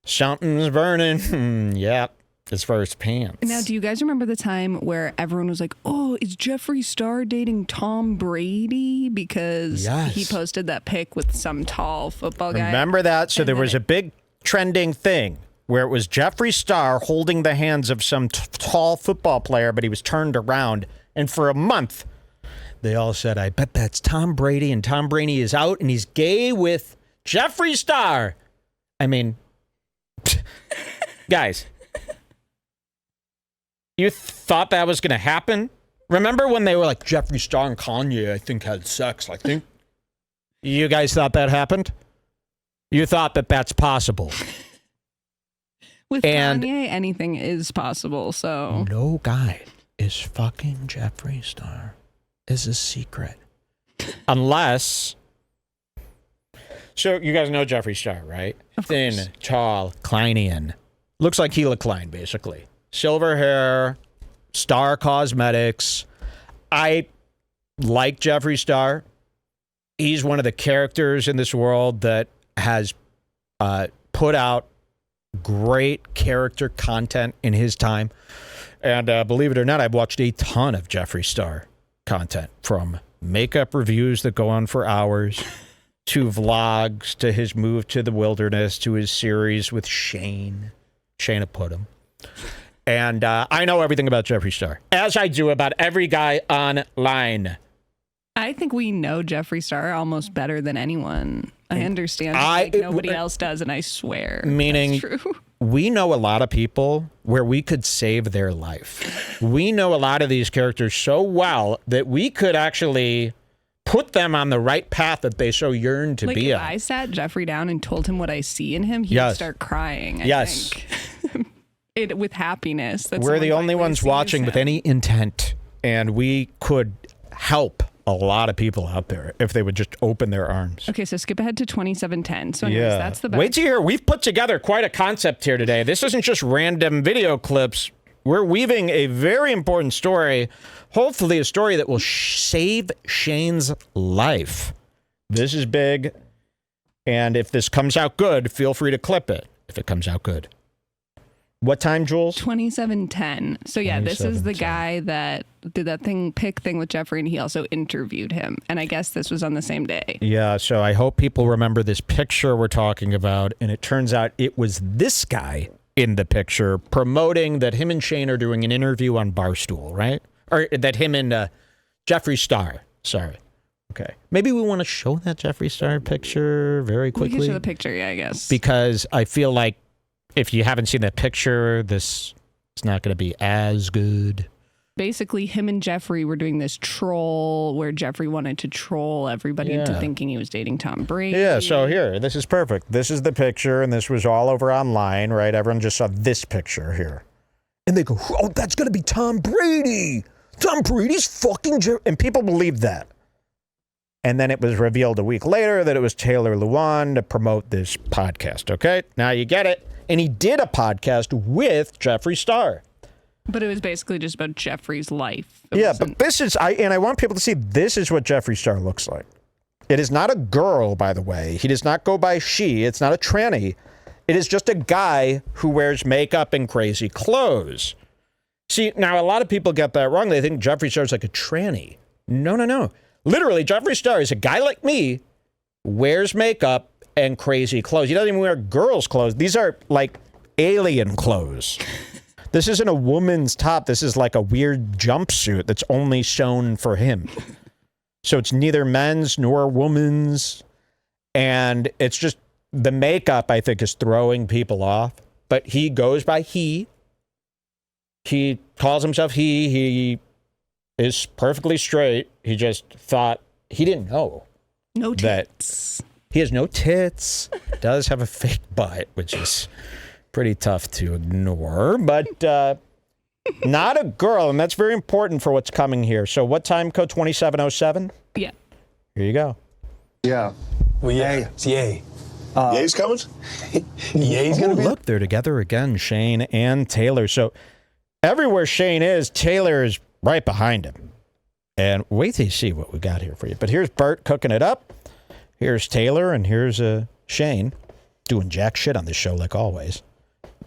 Something's Burning. Yep. His first pants. Now, do you guys remember the time where everyone was like, oh, is Jeffree Star dating Tom Brady? Because he posted that pic with some tall football guy. Remember that? So there was a big trending thing where it was Jeffree Star holding the hands of some tall football player, but he was turned around. And for a month, they all said, I bet that's Tom Brady, and Tom Brady is out, and he's gay with Jeffree Star. I mean, guys, you thought that was going to happen? Remember when they were like, Jeffree Star and Kanye, I think, had sex, I think? You guys thought that happened? You thought that that's possible. With Kanye, anything is possible, so... No guy is fucking Jeffree Star. Is a secret. Unless... So, you guys know Jeffree Star, right? Thin, tall, Kleinian. Looks like Hila Klein, basically. Silver hair, Star Cosmetics. I like Jeffree Star. He's one of the characters in this world that has put out great character content in his time. And believe it or not, I've watched a ton of Jeffree Star content, from makeup reviews that go on for hours to vlogs, to his move to the wilderness, to his series with Shane Putum. And I know everything about Jeffree Star, as I do about every guy online. I think we know Jeffree Star almost better than anyone. I understand nobody else does, and I swear meaning that's true. We know a lot of people where we could save their life. We know a lot of these characters so well that we could actually put them on the right path that they so yearn to be if on. I sat Jeffree down and told him what I see in him, he would start crying. I think. With happiness. We're the only ones watching with any intent, and we could help a lot of people out there if they would just open their arms. Okay, so skip ahead to 2710. So anyways, that's the best. Wait till you hear. We've put together quite a concept here today. This isn't just random video clips. We're weaving a very important story, hopefully a story that will save Shane's life. This is big, and if this comes out good, feel free to clip it if it comes out good. What time, Jules? 2710. So yeah, this is the guy that did that pic thing with Jeffree, and he also interviewed him. And I guess this was on the same day. Yeah, so I hope people remember this picture we're talking about. And it turns out it was this guy in the picture promoting that him and Shane are doing an interview on Barstool, right? Or that him and Jeffree Star. Sorry. Okay. Maybe we want to show that Jeffree Star picture very quickly. We can show the picture, yeah, I guess. Because I feel like if you haven't seen that picture, this is not going to be as good. Basically, him and Jeffree were doing this troll where Jeffree wanted to troll everybody into thinking he was dating Tom Brady. Yeah, so here, this is perfect. This is the picture, and this was all over online, right? Everyone just saw this picture here. And they go, oh, that's going to be Tom Brady. Tom Brady's fucking... And people believed that. And then it was revealed a week later that it was Taylor Lewan to promote this podcast, okay? Now you get it. And he did a podcast with Jeffree Star. But it was basically just about Jeffree's life. But this is, I want people to see, this is what Jeffree Star looks like. It is not a girl, by the way. He does not go by she. It's not a tranny. It is just a guy who wears makeup and crazy clothes. See, now a lot of people get that wrong. They think Jeffree Star is like a tranny. No. Literally, Jeffree Star is a guy like me, wears makeup and crazy clothes. He doesn't even wear girls' clothes. These are like alien clothes. This isn't a woman's top. This is like a weird jumpsuit that's only sewn for him. So it's neither men's nor woman's. And it's just the makeup, I think, is throwing people off. But he goes by he. He calls himself he. He is perfectly straight. He just thought, he didn't know. No tits. He has no tits. Does have a fake butt, which is pretty tough to ignore. But not a girl, and that's very important for what's coming here. So what time code? 2707? Yeah. Here you go. Yeah. Well, yeah. It's yay. Yay's coming? Yay's going to be... Look, they're together again, Shane and Taylor. So everywhere Shane is, Taylor is right behind him. And wait till you see what we got here for you. But here's Bert cooking it up. Here's Taylor, and here's Shane doing jack shit on this show like always.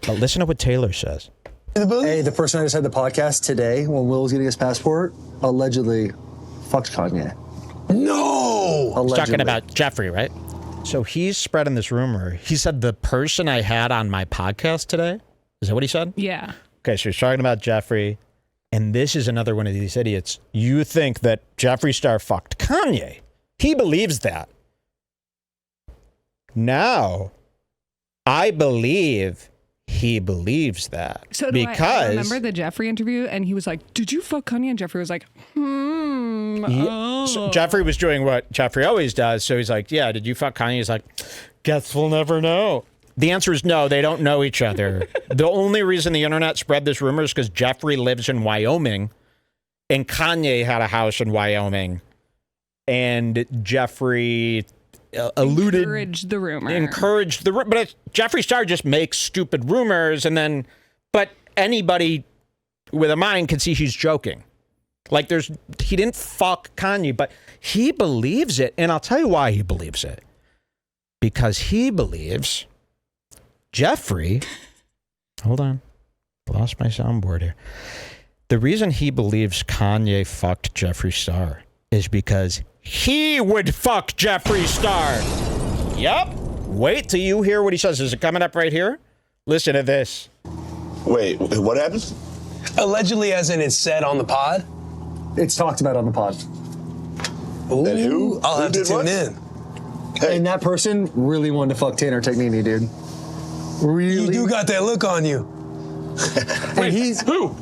But listen to what Taylor says. Hey, the person I just had the podcast today, when Will was getting his passport, allegedly fucked Kanye. No! He's talking about Jeffree, right? So he's spreading this rumor. He said the person I had on my podcast today. Is that what he said? Yeah. Okay, so he's talking about Jeffree. And this is another one of these idiots. You think that Jeffree Star fucked Kanye. He believes that. Now, I believe he believes that. So do I remember the Jeffree interview, and he was like, did you fuck Kanye? And Jeffree was like, So Jeffree was doing what Jeffree always does. So he's like, yeah, did you fuck Kanye? He's like, guess we'll never know. The answer is no, they don't know each other. The only reason the internet spread this rumor is because Jeffree lives in Wyoming and Kanye had a house in Wyoming. And Jeffree encouraged the rumor. But Jeffree Star just makes stupid rumors. But anybody with a mind can see he's joking. Like he didn't fuck Kanye, but he believes it. And I'll tell you why he believes it. Because he believes Jeffree, hold on, lost my soundboard here. The reason he believes Kanye fucked Jeffree Star is because he would fuck Jeffree Star. Yep. Wait till you hear what he says. Is it coming up right here? Listen to this. Wait, what happened? Allegedly, as in it's said on the pod? It's talked about on the pod. Ooh, and who? I'll have to tune in. Hey. And that person really wanted to fuck Tanner Technini, dude. Really? You do got that look on you. And he's who?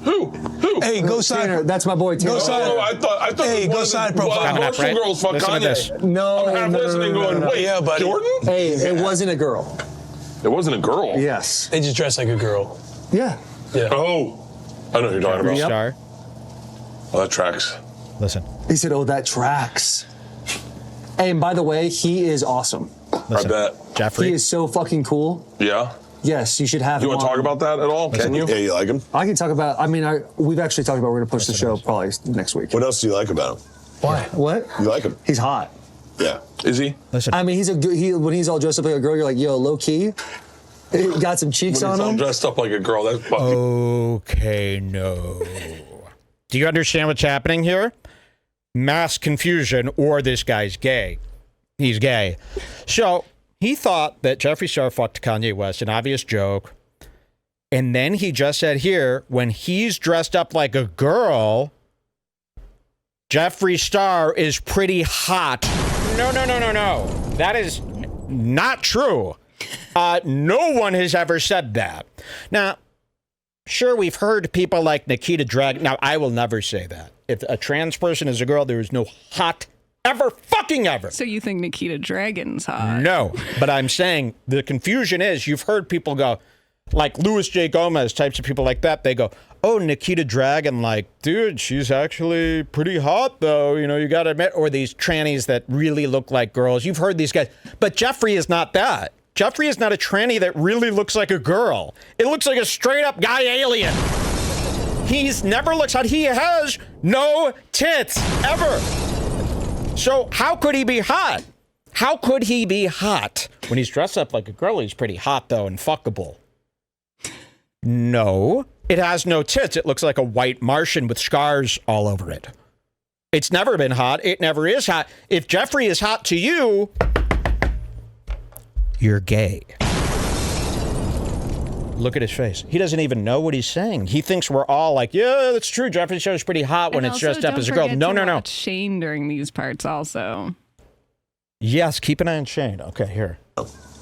Hey, go side. Tanner, that's my boy Tanner. Go side. Oh, I thought. Hey, go side profile. Right? Girls fuck Listen to this. No, I'm half listening, going, wait, yeah, buddy. Jordan? Hey, it wasn't a girl. It wasn't a girl. Yes. They just dress like a girl. Yeah. Yeah. Oh, I know who you're talking about. Star. Oh, that tracks. Listen. He said, "Oh, that tracks." Hey, and by the way, he is awesome. Listen, I bet. Jeffree. He is so fucking cool. Yeah. Yes, you should have him. You want to talk about that at all? Can you? Yeah, you like him? I can talk about. I mean, we've actually talked about we're gonna push the show probably next week. What else do you like about him? Why? What? You like him? He's hot. Yeah. Is he? Listen. I mean, when he's all dressed up like a girl, you're like, yo, low key. He got some cheeks when on he's him. All dressed up like a girl. That's fucking. Okay, no. Do you understand what's happening here? Mass confusion, or this guy's gay. He's gay. So he thought that Jeffree Star fucked Kanye West, an obvious joke. And then he just said here, when he's dressed up like a girl, Jeffree Star is pretty hot. No. That is not true. No one has ever said that. Now, sure, we've heard people like Nikita Dragon. Now, I will never say that. If a trans person is a girl, there is no hot ever fucking ever. So you think Nikita Dragon's hot? No, but I'm saying the confusion is you've heard people go, like Louis J. Gomez, types of people like that. They go, oh, Nikita Dragon, like, dude, she's actually pretty hot, though. You know, you got to admit. Or these trannies that really look like girls. You've heard these guys. But Jeffree is not that. Jeffree is not a tranny that really looks like a girl. It looks like a straight-up guy alien. He's never looks hot. He has no tits, ever. So how could he be hot? How could he be hot? When he's dressed up like a girl, he's pretty hot, though, and fuckable. No, it has no tits. It looks like a white Martian with scars all over it. It's never been hot. It never is hot. If Jeffree is hot to you, you're gay. Look at his face. He doesn't even know what he's saying. He thinks we're all like, yeah, that's true. Jeffree Star's pretty hot when it's dressed up as a girl. No. Shane during these parts also. Yes, keep an eye on Shane. Okay, here.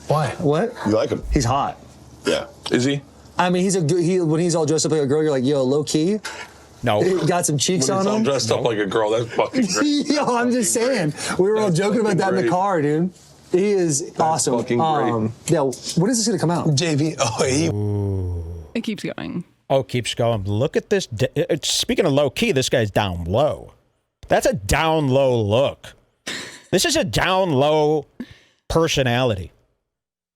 Why? What? You like him? He's hot. Yeah. Is he? I mean, when he's all dressed up like a girl, you're like, yo, low key. No. He got some cheeks on him. All dressed up like a girl. That's fucking great. Yo, I'm just saying. We were all joking about that in the car, dude. He is awesome. Fucking great. Yeah, when is this going to come out? JV. It keeps going. Oh, keeps going. Look at this. Speaking of low key, this guy's down low. That's a down low look. This is a down low personality.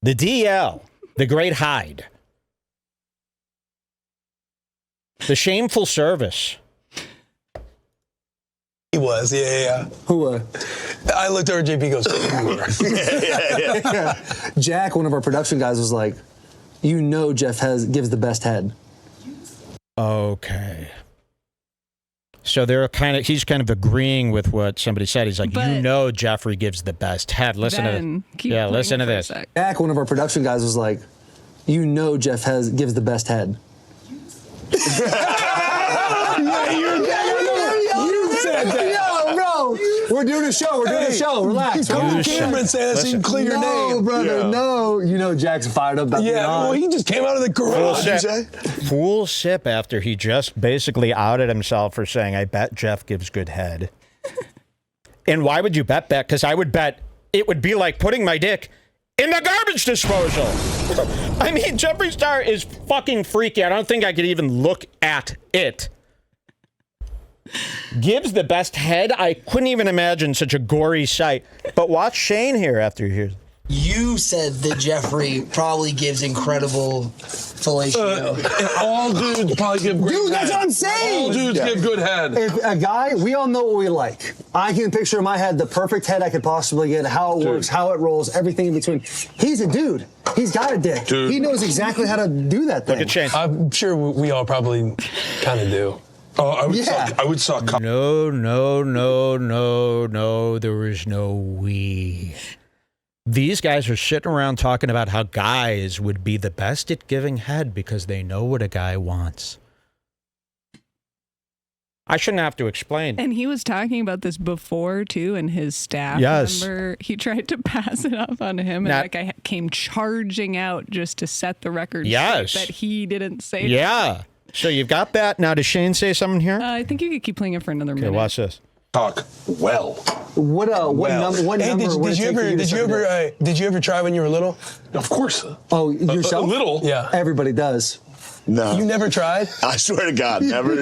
The DL, the Great Hyde. The shameful service. He was, yeah. Who? I looked over, JP goes, yeah. Jack, one of our production guys, was like, you know Jeff gives the best head. Okay. So he's kind of agreeing with what somebody said. He's like, you know Jeffree gives the best head. Listen to this. Yeah, listen to this. Jack, one of our production guys, was like, you know Jeff gives the best head. Yo, bro, we're doing a show. Relax. Come on camera and say that so you can clear your name. No, brother, no. You know Jack's fired up. Well, he just came out of the garage. Full sip after he just basically outed himself for saying, I bet Jeff gives good head. And why would you bet that? Because I would bet it would be like putting my dick in the garbage disposal. I mean, Jeffree Star is fucking freaky. I don't think I could even look at it. Gives the best head. I couldn't even imagine such a gory sight. But watch Shane here after he hears. You said that Jeffree probably gives incredible fellatio. All dudes probably give great Dude, that's head. what I'm saying. All dudes give good head. If a guy, we all know what we like. I can picture in my head the perfect head I could possibly get, how it works, how it rolls, everything in between. He's a dude. He's got a dick. Dude. He knows exactly how to do that thing. Look at Shane. I'm sure we all probably kind of do. Oh, I would suck. No. There is no we. These guys are sitting around talking about how guys would be the best at giving head because they know what a guy wants. I shouldn't have to explain. And he was talking about this before, too, and his staff member, he tried to pass it off on him, and that guy came charging out just to set the record straight that he didn't say that. Yeah. So you've got that. Now, does Shane say something here? I think you could keep playing it for another minute. Okay, watch this. Talk well. What number? Did you ever try when you were little? Of course. Oh, yourself? A little. Yeah. Everybody does. No. You never tried? I swear to God, never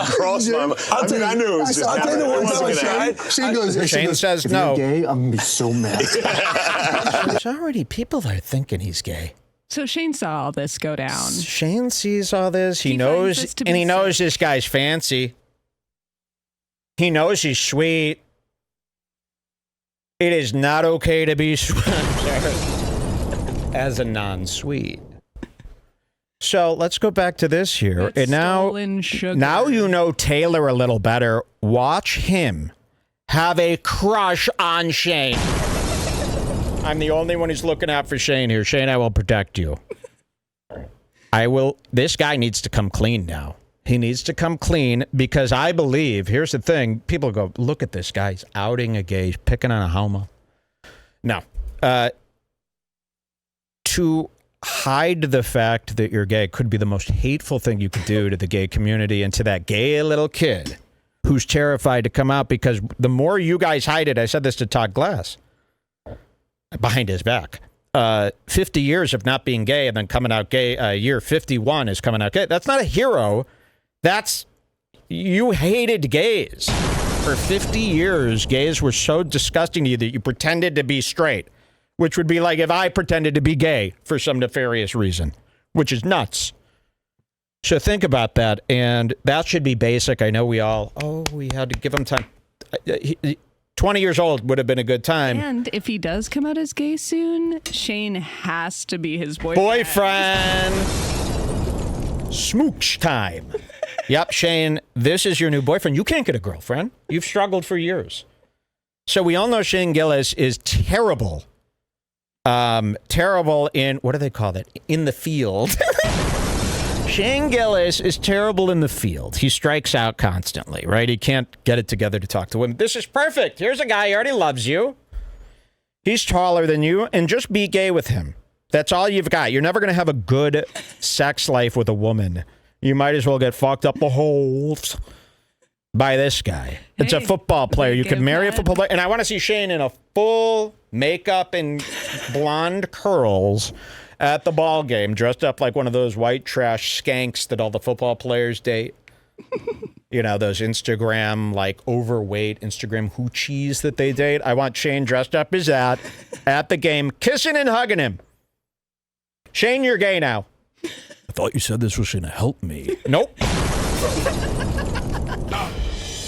crossed my mind. I knew it was just I'll tell you the one time I tried. Shane says no. If you're gay, I'm going to be so mad. There's already people that are thinking he's gay. So Shane saw all this go down. Shane sees all this. He knows, and he knows this guy's fancy. He knows he's sweet. It is not okay to be sweet as a non-sweet. So let's go back to this here. And now you know Taylor a little better. Watch him have a crush on Shane. I'm the only one who's looking out for Shane here. Shane, I will protect you. This guy needs to come clean now. He needs to come clean because I believe, here's the thing, people go, look at this guy, he's outing a gay, he's picking on a homo. No. To hide the fact that you're gay could be the most hateful thing you could do to the gay community and to that gay little kid who's terrified to come out, because the more you guys hide it, I said this to Todd Glass behind his back, 50 years of not being gay and then coming out gay, year 51 is coming out gay. That's not a hero. You hated gays. For 50 years, gays were so disgusting to you that you pretended to be straight, which would be like if I pretended to be gay for some nefarious reason, which is nuts. So think about that, and that should be basic. I know we had to give him time. 20 years old would have been a good time. And if he does come out as gay soon, Shane has to be his boyfriend. Smooch time. Yep, Shane, this is your new boyfriend. You can't get a girlfriend. You've struggled for years. So we all know Shane Gillis is terrible. Terrible in, what do they call it? In the field. Shane Gillis is terrible in the field. He strikes out constantly, right? He can't get it together to talk to women. This is perfect. Here's a guy who already loves you. He's taller than you, and just be gay with him. That's all you've got. You're never going to have a good sex life with a woman. You might as well get fucked up the holes by this guy. It's a football player. You could marry a football player. And I want to see Shane in a full makeup and blonde curls at the ball game, dressed up like one of those white trash skanks that all the football players date. You know, those Instagram, like, overweight Instagram hoochies that they date. I want Shane dressed up as that at the game, kissing and hugging him. Shane, you're gay now. I thought you said this was going to help me. Nope.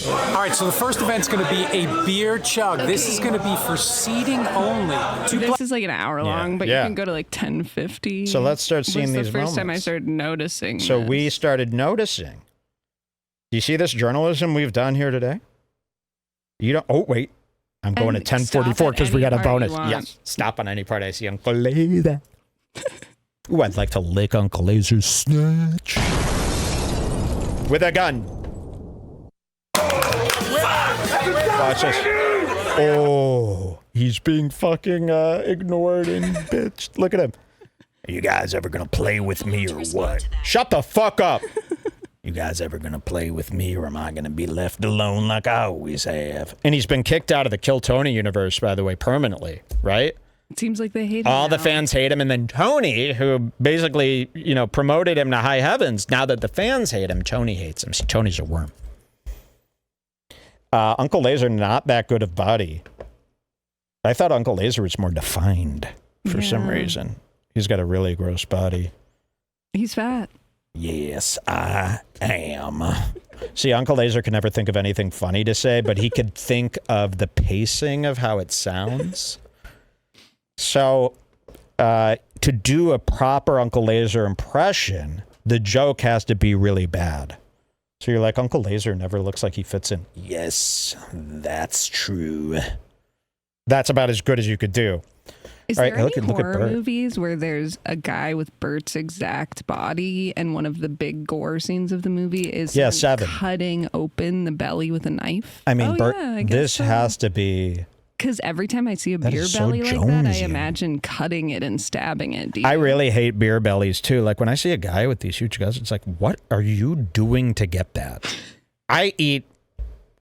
All right, so the first event's going to be a beer chug. This is going to be for seating only. This is like an hour long, but you can go to like 10:50. So let's start seeing these moments. The first time I started noticing. So we started noticing. Do you see this journalism we've done here today? You don't. Oh wait, I'm going to 10:44 because we got a bonus. Yes, stop on any part I see Uncle Lazer. Ooh, I'd like to lick Uncle Lazer's snatch with a gun. Watch this. Oh, he's being fucking ignored and bitched. Look at him. Are you guys ever gonna play with me or what? Shut the fuck up. You guys ever gonna play with me or am I gonna be left alone like I always have? And he's been kicked out of the Kill Tony universe, by the way, permanently, right? It seems like they hate him. All the fans hate him, and then Tony, who basically, you know, promoted him to high heavens, now that the fans hate him, Tony hates him. See, Tony's a worm. Uncle Lazer, not that good of body. I thought Uncle Lazer was more defined for some reason. He's got a really gross body. He's fat. Yes, I am. See, Uncle Lazer can never think of anything funny to say, but he could think of the pacing of how it sounds. So, to do a proper Uncle Lazer impression, the joke has to be really bad. So you're like, Uncle Lazer never looks like he fits in. Yes, that's true. That's about as good as you could do. Is there any horror movies where there's a guy with Bert's exact body and one of the big gore scenes of the movie is Seven. Cutting open the belly with a knife? I mean, Bert, this has to be... Because every time I see a beer belly like that, I imagine cutting it and stabbing it. I really hate beer bellies, too. Like, when I see a guy with these huge guts, it's like, what are you doing to get that? I eat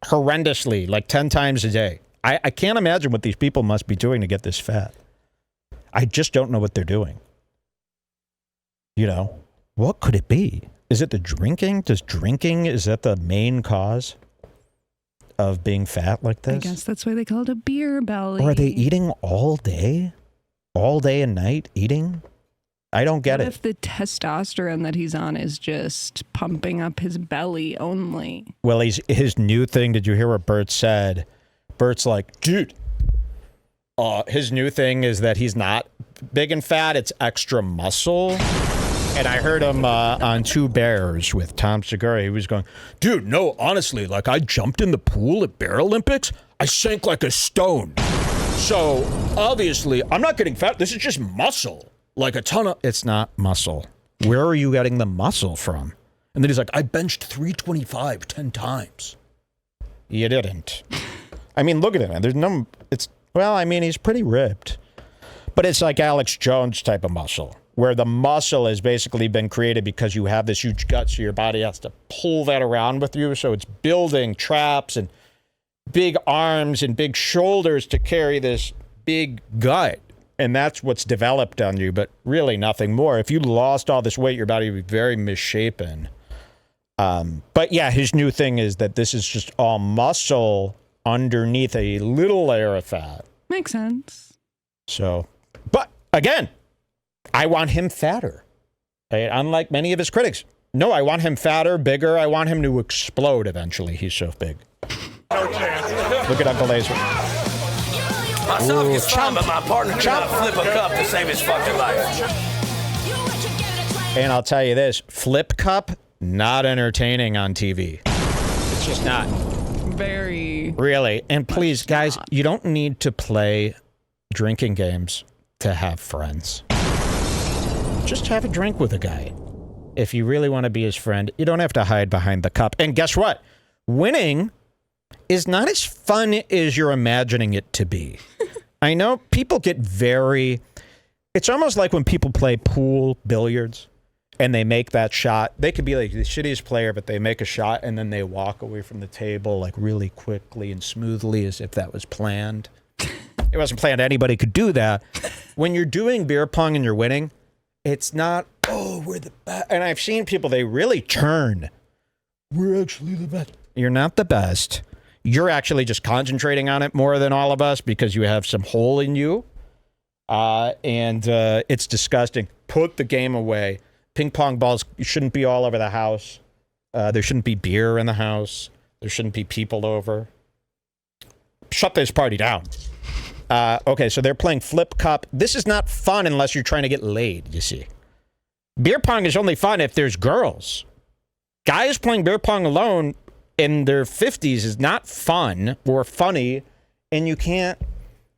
horrendously, like 10 times a day. I can't imagine what these people must be doing to get this fat. I just don't know what they're doing. You know, what could it be? Is it the drinking? Is that the main cause of being fat like this? I guess that's why they call it a beer belly. Or are they eating all day? All day and night eating? I don't get it. What if the testosterone that he's on is just pumping up his belly only? Well, his new thing, did you hear what Bert said? Bert's like, dude, his new thing is that he's not big and fat, it's extra muscle. And I heard him on Two Bears with Tom Segura. He was going, dude, no, honestly, like I jumped in the pool at Bear Olympics. I sank like a stone. So obviously, I'm not getting fat. This is just muscle. Like a ton of... It's not muscle. Where are you getting the muscle from? And then he's like, I benched 325 10 times. You didn't. I mean, look at him. There's no... Well, I mean, he's pretty ripped. But it's like Alex Jones type of muscle, where the muscle has basically been created because you have this huge gut, so your body has to pull that around with you. So it's building traps and big arms and big shoulders to carry this big gut. And that's what's developed on you, but really nothing more. If you lost all this weight, your body would be very misshapen. But yeah, his new thing is that this is just all muscle underneath a little layer of fat. Makes sense. So, but again, I want him fatter. Right? Unlike many of his critics. No, I want him fatter, bigger. I want him to explode eventually. He's so big. No chance. Look at Uncle Lazer. Myself gets fine, but my partner cannot flip a cup to save his fucking life. And I'll tell you this, flip cup, not entertaining on TV. It's just not. Very. Really. And please, guys, you don't need to play drinking games to have friends. Just have a drink with a guy. If you really want to be his friend, you don't have to hide behind the cup. And guess what? Winning is not as fun as you're imagining it to be. I know people get very... It's almost like when people play pool billiards and they make that shot. They could be like the shittiest player, but they make a shot and then they walk away from the table like really quickly and smoothly as if that was planned. It wasn't planned. Anybody could do that. When you're doing beer pong and you're winning, it's not, oh, we're the best. And I've seen people, they really turn. We're actually the best. You're not the best. You're actually just concentrating on it more than all of us because you have some hole in you. And it's disgusting. Put the game away. Ping pong balls shouldn't be all over the house. There shouldn't be beer in the house. There shouldn't be people over. Shut this party down. Okay, so they're playing flip cup. This is not fun unless you're trying to get laid, you see. Beer pong is only fun if there's girls. Guys playing beer pong alone in their 50s is not fun or funny, and you can't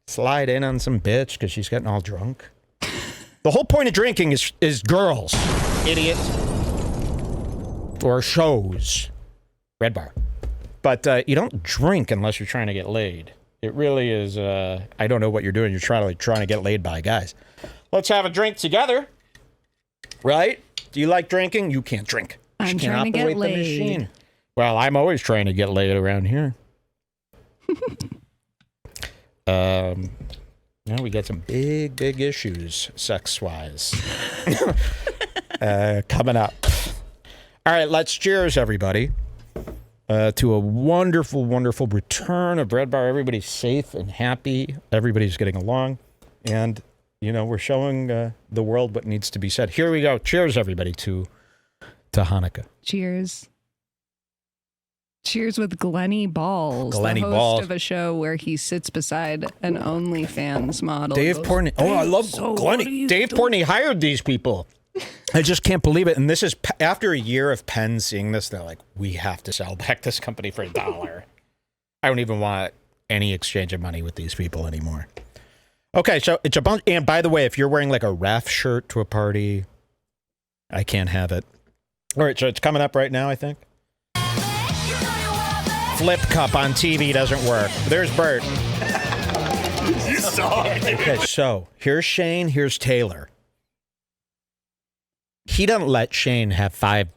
slide in on some bitch because she's getting all drunk. The whole point of drinking is girls, idiot. Or shows. Redbar. But you don't drink unless you're trying to get laid. It really is, I don't know what you're doing. You're trying to get laid by guys. Let's have a drink together. Right? Do you like drinking? You can't drink. I'm trying to get laid. The machine. Well, I'm always trying to get laid around here. Now we got some big issues, sex-wise, coming up. All right, let's cheers, everybody, to a wonderful return of Redbar. Everybody's safe and happy. Everybody's getting along. And, you know, we're showing the world what needs to be said. Here we go. Cheers, everybody, to Hanukkah. Cheers. Cheers with Glennie Balls, Glennie the host Balls. of a show where he sits beside an OnlyFans model. Dave Portney. Oh, I love Glennie. Dave Portney hired these people. I just can't believe it. And this is after a year of Penn seeing this, they're like, we have to sell back this company for $1. I don't even want any exchange of money with these people anymore. Okay, so it's a bunch. And by the way, if you're wearing like a ref shirt to a party, I can't have it. All right, so it's coming up right now, I think. Flip cup on TV doesn't work. There's Bert. You saw it. Okay, so here's Shane, here's Taylor. He doesn't let Shane have 5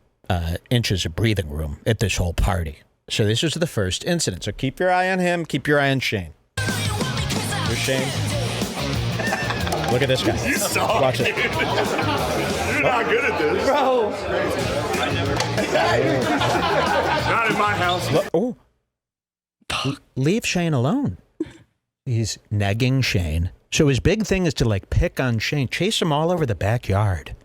inches of breathing room at this whole party. So this is the first incident. So keep your eye on him, keep your eye on Shane. Here's Shane. Look at this guy. You saw Watch it. You're not good at this. Bro. Not in my house. Look, oh. Leave Shane alone. He's negging Shane. So his big thing is to like pick on Shane, chase him all over the backyard.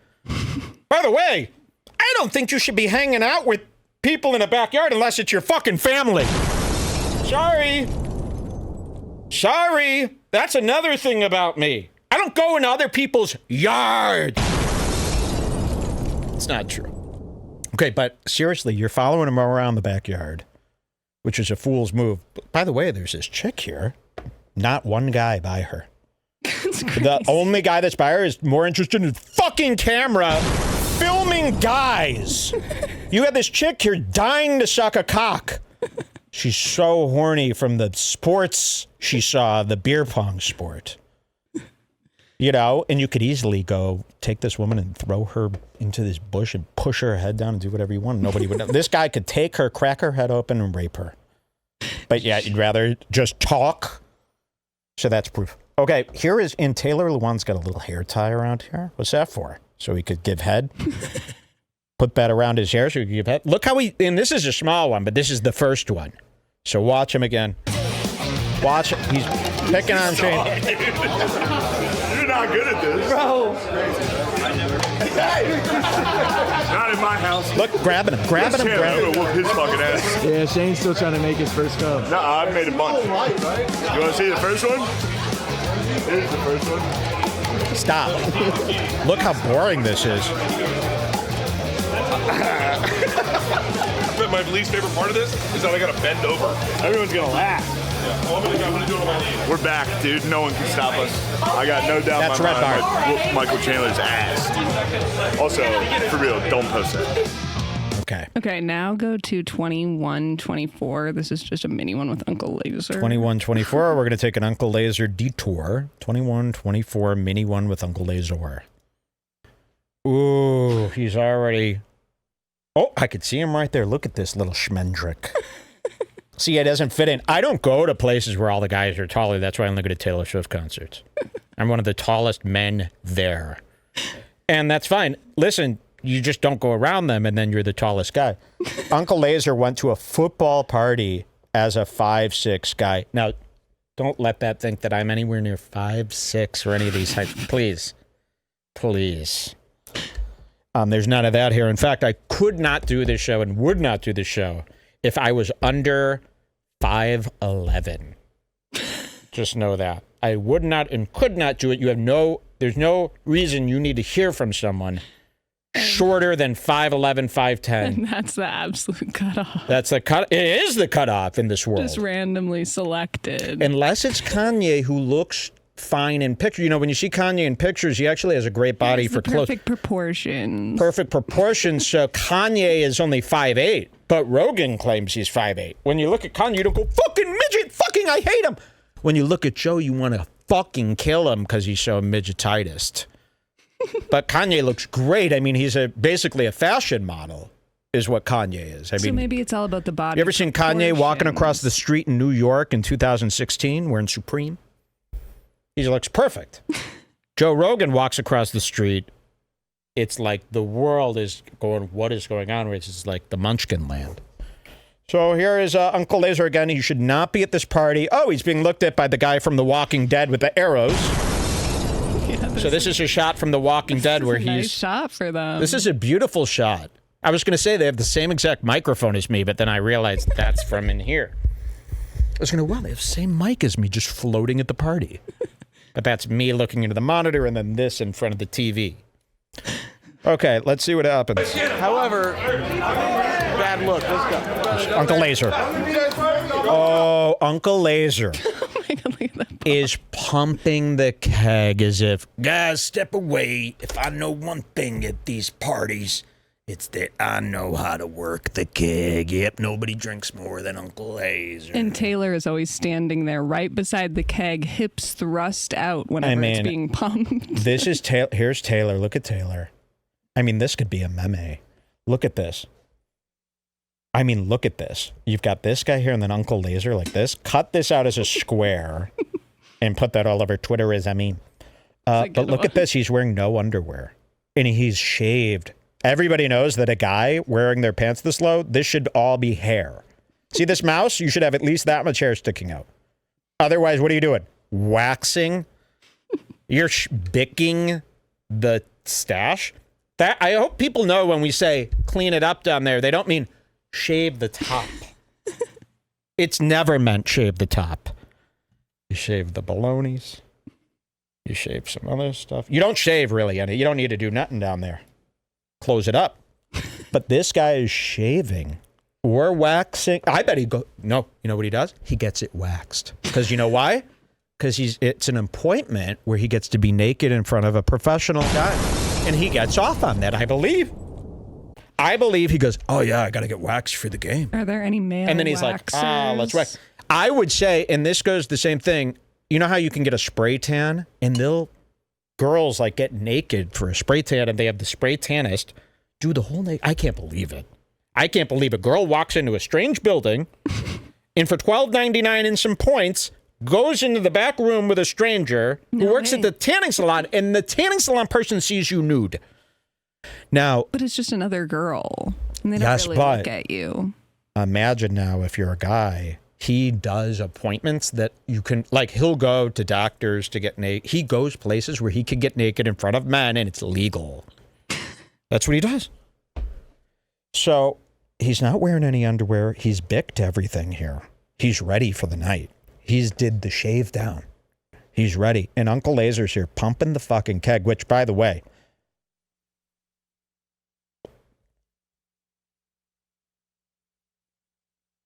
By the way, I don't think you should be hanging out with people in the backyard unless it's your fucking family. Sorry. That's another thing about me. I don't go in other people's yards. It's not true. Okay, but seriously, you're following him around the backyard, which is a fool's move. By the way, there's this chick here. Not one guy by her. The only guy that's by her is more interested in fucking camera filming guys. You have this chick here dying to suck a cock. She's so horny from the sports she saw, the beer pong sport. You know, and you could easily go take this woman and throw her into this bush and push her head down and do whatever you want. Nobody would know. This guy could take her, crack her head open, and rape her. But yeah, you'd rather just talk. So that's proof. Okay, here is, and Taylor Lewan's got a little hair tie around here. What's that for? So he could give head? Put that around his hair so he could give head? Look how he, and this is a small one, but this is the first one. So watch him again. Watch, Picking on Shane. You're not good at this. Bro. Not in my house. Look, grabbing him. I'm gonna whoop his fucking ass. Yeah, Shane's still trying to make his first cup. No, I made a bunch. You want to see the first one? Here's the first one. Stop. Look how boring this is. But my least favorite part of this is that I gotta bend over. Everyone's gonna laugh. Yeah. I'm gonna do it on my knees. We're back, dude. No one can stop us. I got no doubt That's in my mind Redbar. I'd whoop Michael Chandler's ass. Also, for real, don't post that. Okay. Okay, now go to 2124. This is just a mini one with Uncle Lazer. 2124, we're going to take an Uncle Lazer detour. 2124, mini one with Uncle Lazer. Ooh, he's already... Oh, I could see him right there. Look at this little schmendrick. See, it doesn't fit in. I don't go to places where all the guys are taller. That's why I only go to Taylor Swift concerts. I'm one of the tallest men there. And that's fine. Listen, you just don't go around them, and then you're the tallest guy. Uncle Lazer went to a football party as a 5'6" guy. Now, don't let that think that I'm anywhere near 5'6" or any of these heights. Please. Please. There's none of that here. In fact, I could not do this show and would not do this show if I was under 5'11". Just know that. I would not and could not do it. There's no reason you need to hear from someone shorter than 5'11", 5'10". And that's the absolute cutoff. That's the cut. It is the cutoff in this world. Just randomly selected. Unless it's Kanye, who looks fine in pictures. You know, when you see Kanye in pictures, he actually has a great body for clothes. Perfect proportions. Perfect proportions. So Kanye is only 5'8", but Rogan claims he's 5'8". When you look at Kanye, you don't go, fucking midget, fucking I hate him. When you look at Joe, you want to fucking kill him because he's so midgetitist. But Kanye looks great. I mean, he's basically a fashion model is what Kanye is. So maybe it's all about the body. You ever seen Kanye walking across the street in New York in 2016 wearing Supreme? He looks perfect. Joe Rogan walks across the street. It's like the world is going, what is going on? Which is like the Munchkin land. So here is Uncle Lazer again. He should not be at this party. Oh, he's being looked at by the guy from The Walking Dead with the arrows. Yeah, so this is a shot from The Walking Dead where he's... Nice shot for them. This is a beautiful shot. I was going to say they have the same exact microphone as me, but then I realized that's from in here. I was going to, wow, they have the same mic as me just floating at the party. But that's me looking into the monitor and then this in front of the TV. Okay, let's see what happens. However, bad look. Let's go. Uncle Lazer. Oh, Uncle Lazer is pumping the keg as if, guys, step away. If I know one thing at these parties, it's that I know how to work the keg. Yep, nobody drinks more than Uncle Lazer. And Taylor is always standing there right beside the keg, hips thrust out whenever it's being pumped. This is Taylor. Here's Taylor. Look at Taylor. I mean, this could be a meme. Look at this. I mean, look at this. You've got this guy here and then Uncle Lazer like this. Cut this out as a square and put that all over Twitter as I mean. But look at this. He's wearing no underwear and he's shaved. Everybody knows that a guy wearing their pants this low, this should all be hair. See this mouse? You should have at least that much hair sticking out. Otherwise, what are you doing? Waxing? You're bicking the stash? That I hope people know when we say clean it up down there, they don't mean shave the top. It's never meant shave the top. You shave the balonies. You shave some other stuff. You don't shave really any. You don't need to do nothing down there. Close it up. But this guy is shaving or waxing. I bet no, you know what he does? He gets it waxed. Because you know why? Because it's an appointment where he gets to be naked in front of a professional guy. And he gets off on that, I believe. I believe he goes, oh yeah, I got to get waxed for the game. Are there any male And then he's waxers? like, let's wax. I would say, and this goes the same thing, you know how you can get a spray tan? And girls like get naked for a spray tan and they have the spray tannist do the whole naked. I can't believe it. I can't believe a girl walks into a strange building and for $12.99 and some points goes into the back room with a stranger who works at the tanning salon and the tanning salon person sees you nude. Now, but it's just another girl and they don't really look at you. Imagine now if you're a guy, he does appointments that you can, like, he'll go to doctors to get naked. He goes places where he could get naked in front of men and it's legal. That's what he does. So he's not wearing any underwear. He's bicked everything here. He's ready for the night. He's did the shave down. He's ready. And Uncle Lazer's here pumping the fucking keg, which, by the way,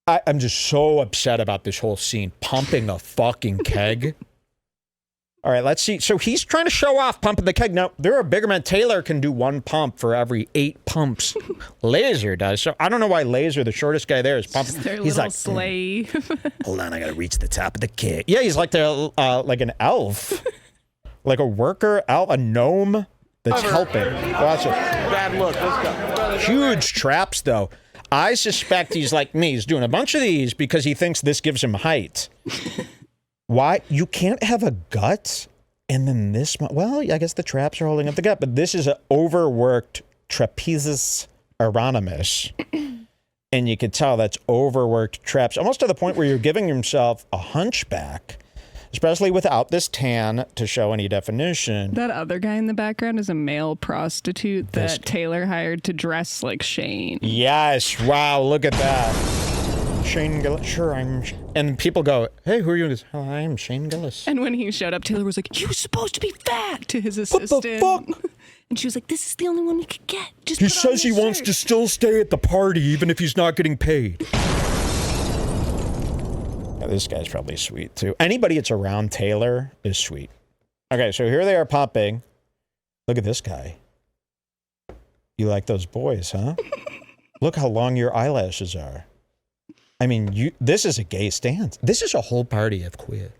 I'm just so upset about this whole scene. Pumping a fucking keg. All right, let's see. So he's trying to show off pumping the keg. Now, there are bigger men. Taylor can do 1 pump for every 8 pumps. Lazer does. So I don't know why Lazer, the shortest guy there, is pumping. He's like, slave. Hold on, I got to reach the top of the keg. Yeah, he's like like an elf. Like a worker elf, a gnome that's helping. Watch it. Bad look. Let's go. Huge traps, though. I suspect he's like me. He's doing a bunch of these because he thinks this gives him height. Why? You can't have a gut and then this. Well, I guess the traps are holding up the gut, but this is an overworked trapezius aeronomus. And you can tell that's overworked traps, almost to the point where you're giving yourself a hunchback, especially without this tan to show any definition. That other guy in the background is a male prostitute that Taylor hired to dress like Shane. Yes. Wow. Look at that. Shane Gillis. Sure, I'm. And people go, hey, who are you? Oh, I'm Shane Gillis. And when he showed up, Taylor was like, you were supposed to be fat to his assistant. What the fuck? And she was like, this is the only one we could get. Just he says he wants to still stay at the party even if he's not getting paid. This guy's probably sweet, too. Anybody that's around Taylor is sweet. Okay, so here they are popping. Look at this guy. You like those boys, huh? Look how long your eyelashes are. I mean, this is a gay stance. This is a whole party of queer.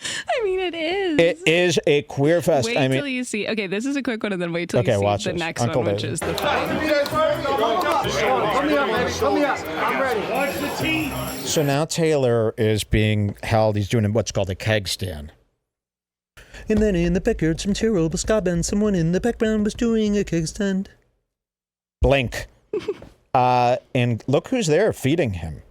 I mean, it is. It is a queer fest. Wait till you see. Okay, this is a quick one, and then wait till you see the next Uncle one, which is the fight. Come me up, baby. Come me up. I'm ready. Watch the team. So now Taylor is being held. He's doing what's called a keg stand. And then in the backyard, some terrible ska band. Someone in the background was doing a keg stand. Blink. And look who's there feeding him.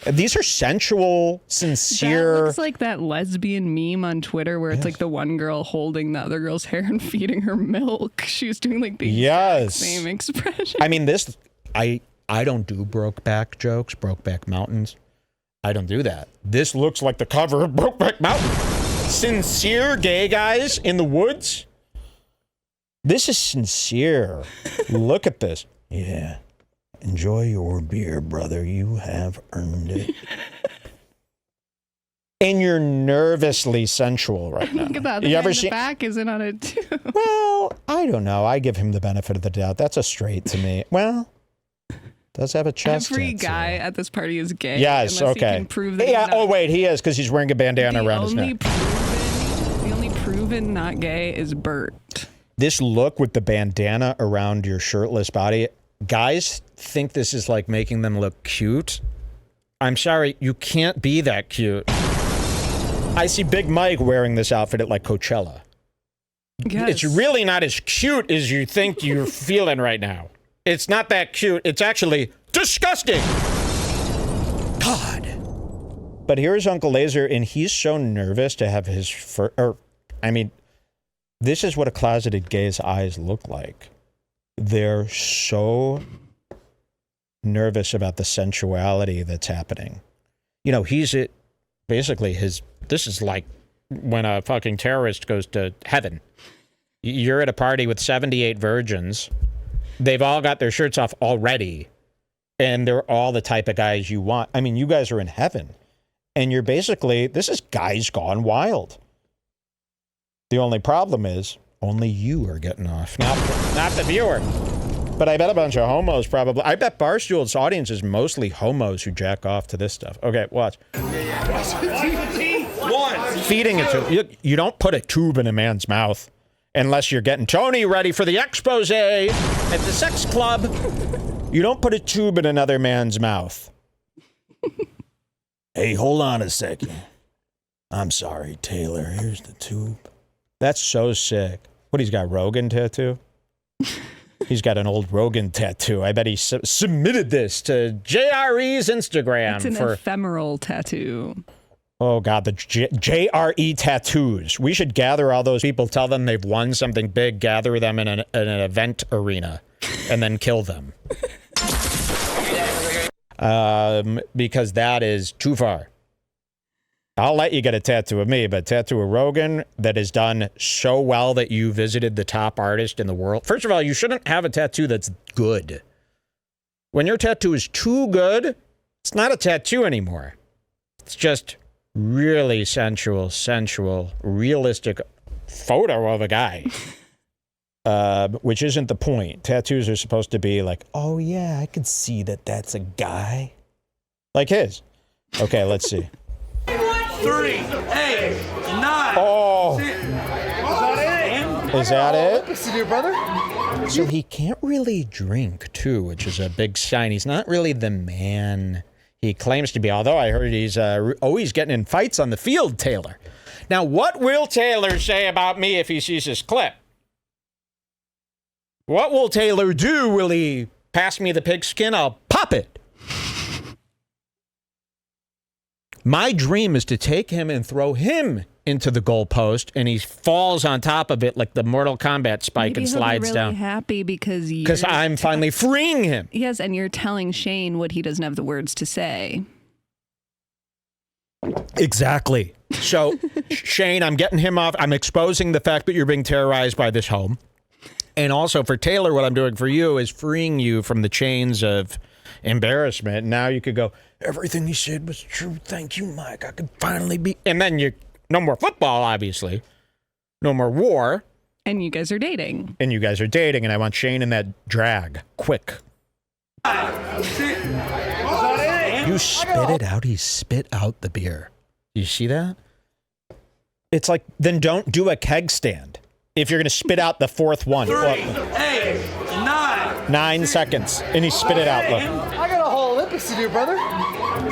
These are sensual, sincere. That looks like that lesbian meme on Twitter where it's like the one girl holding the other girl's hair and feeding her milk. She was doing like the exact same expression. I mean, this, I don't do Brokeback jokes, Brokeback Mountains. I don't do that. This looks like the cover of Brokeback Mountain. Sincere gay guys in the woods. This is sincere. Look at this. Yeah. Enjoy your beer, brother. You have earned it. And you're nervously sensual right now. Look at that. The guy in the back isn't on it too. Well, I don't know. I give him the benefit of the doubt. That's a straight to me. Well, does have a chest. Every guy at this party is gay. Yes, unless okay. He can prove that yeah. Oh wait, he is because he's wearing a bandana around his neck. The only proven not gay is Bert. This look with the bandana around your shirtless body. Guys think this is like making them look cute. I'm sorry, you can't be that cute. I see Big Mike wearing this outfit at like Coachella. Yes. It's really not as cute as you think you're feeling right now. It's not that cute. It's actually disgusting. God. But here's Uncle Lazer, and he's so nervous to have his this is what a closeted gay's eyes look like. They're so nervous about the sensuality that's happening. You know, this is like when a fucking terrorist goes to heaven. You're at a party with 78 virgins. They've all got their shirts off already. And they're all the type of guys you want. I mean, you guys are in heaven. And you're basically, this is guys gone wild. The only problem is, only you are getting off, not the viewer. But I bet a bunch of homos probably. I bet Barstool's audience is mostly homos who jack off to this stuff. Okay, watch. Feeding it to you don't put a tube in a man's mouth unless you're getting Tony ready for the expose at the sex club. You don't put a tube in another man's mouth. Hey, hold on a second. I'm sorry, Taylor. Here's the tube. That's so sick. What, he's got Rogan tattoo? He's got an old Rogan tattoo. I bet he submitted this to JRE's Instagram. It's an ephemeral tattoo. Oh, God, the JRE tattoos. We should gather all those people, tell them they've won something big, gather them in an event arena, and then kill them. Because that is too far. I'll let you get a tattoo of me, but tattoo of Rogan that is done so well that you visited the top artist in the world. First of all, you shouldn't have a tattoo that's good. When your tattoo is too good, it's not a tattoo anymore. It's just really sensual, realistic photo of a guy. Which isn't the point. Tattoos are supposed to be like, oh yeah, I can see that that's a guy. Like his. Okay, let's see. 3, 8, 9. Oh. Is that it? Listen to your brother. So he can't really drink, too, which is a big sign. He's not really the man he claims to be, although I heard he's always getting in fights on the field, Taylor. Now, what will Taylor say about me if he sees this clip? What will Taylor do? Will he pass me the pigskin? I'll pop it. My dream is to take him and throw him into the goalpost, and he falls on top of it like the Mortal Kombat spike and slides really down. Happy because I'm finally freeing him. Yes, and you're telling Shane what he doesn't have the words to say. Exactly. So, Shane, I'm getting him off. I'm exposing the fact that you're being terrorized by this home. And also for Taylor, what I'm doing for you is freeing you from the chains of embarrassment. Now you could go, everything he said was true. Thank you, Mike. I could finally be. And then no more football, obviously. No more war. And you guys are dating. And I want Shane in that drag. Quick. You spit it out. He spit out the beer. You see that? It's like, then don't do a keg stand. If you're going to spit out the fourth one. 3, 8, 9. 9 seconds. And he spit it out. Look. I got a whole Olympics to do, brother.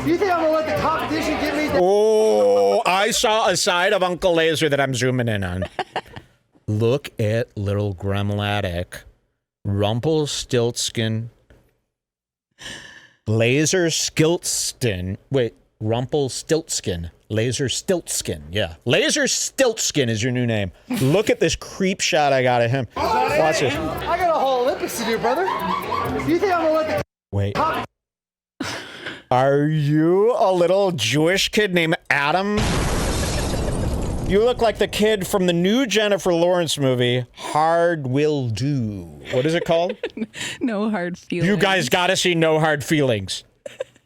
You think I'm going to let the competition give me the... Oh, I saw a side of Uncle Lazer that I'm zooming in on. Look at little Gremlatic. Rumpelstiltskin. Lazer Stiltskin. Wait, Rumpelstiltskin. Lazer Stiltskin, yeah. Lazer Stiltskin is your new name. Look at this creep shot I got of him. Watch this. I got a whole Olympics to do, brother. You think I'm going to let the... Wait. Are you a little Jewish kid named Adam? You look like the kid from the new Jennifer Lawrence movie, Hard Will Do. What is it called? No Hard Feelings. You guys got to see No Hard Feelings.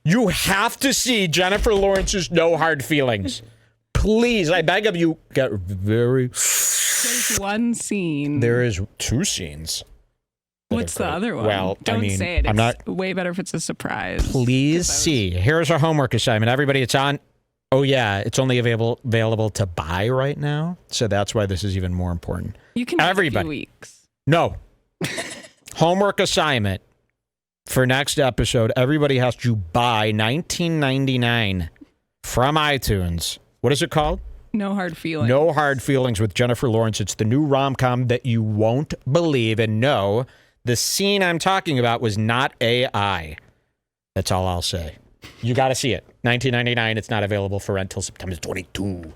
You have to see Jennifer Lawrence's No Hard Feelings. Please, I beg of you, get very... There's one scene. There is 2 scenes. What's the other one? Well, don't say it. It's way better if it's a surprise. Please see. Here's our homework assignment. Everybody, it's on. Oh, yeah. It's only available to buy right now. So that's why this is even more important. You can wait a few weeks. No. Homework assignment. For next episode, everybody has to buy $19.99 from iTunes. What is it called? No Hard Feelings. No Hard Feelings with Jennifer Lawrence. It's the new rom-com that you won't believe. And no, the scene I'm talking about was not AI. That's all I'll say. You got to see it. $19.99. It's not available for rent until September 22.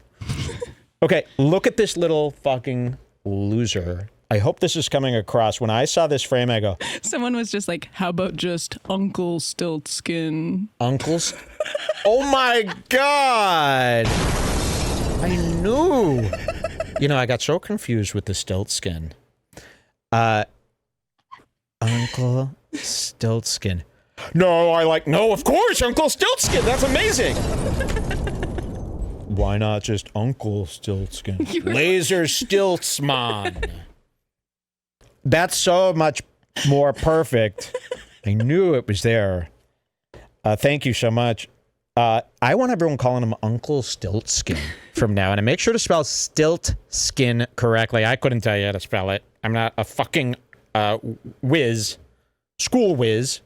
Okay, look at this little fucking loser. I hope this is coming across. When I saw this frame, I go... Someone was just like, how about just Uncle Stiltskin? Uncles? Oh, my God. I knew. You know, I got so confused with the Stiltskin. Uncle Stiltskin. No, of course, Uncle Stiltskin. That's amazing. Why not just Uncle Stiltskin? Lazer Stiltsman. That's so much more perfect. I knew it was there. Thank you so much. I want everyone calling him Uncle Stiltskin from now on. And make sure to spell Stiltskin correctly. I couldn't tell you how to spell it. I'm not a fucking school whiz.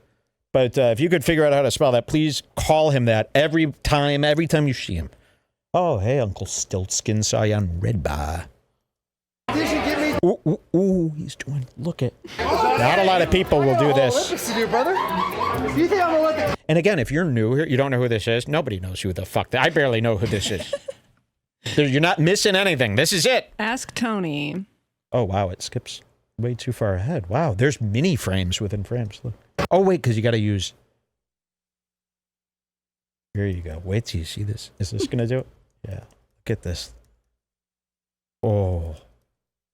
But if you could figure out how to spell that, please call him that every time you see him. Oh, hey, Uncle Stiltskin, saw you on Redbar. Did you give me Ooh, ooh, ooh, he's doing, look at. Not a lot of people will do this. Olympics to do, brother. You think I'm gonna let the... And again, if you're new here, you don't know who this is. Nobody knows who the fuck. I barely know who this is. You're not missing anything. This is it. Ask Tony. Oh, wow. It skips way too far ahead. Wow. There's mini frames within frames. Look. Oh, wait, because you got to use. Here you go. Wait till you see this. Is this going to do it? Yeah. Look at this. Oh.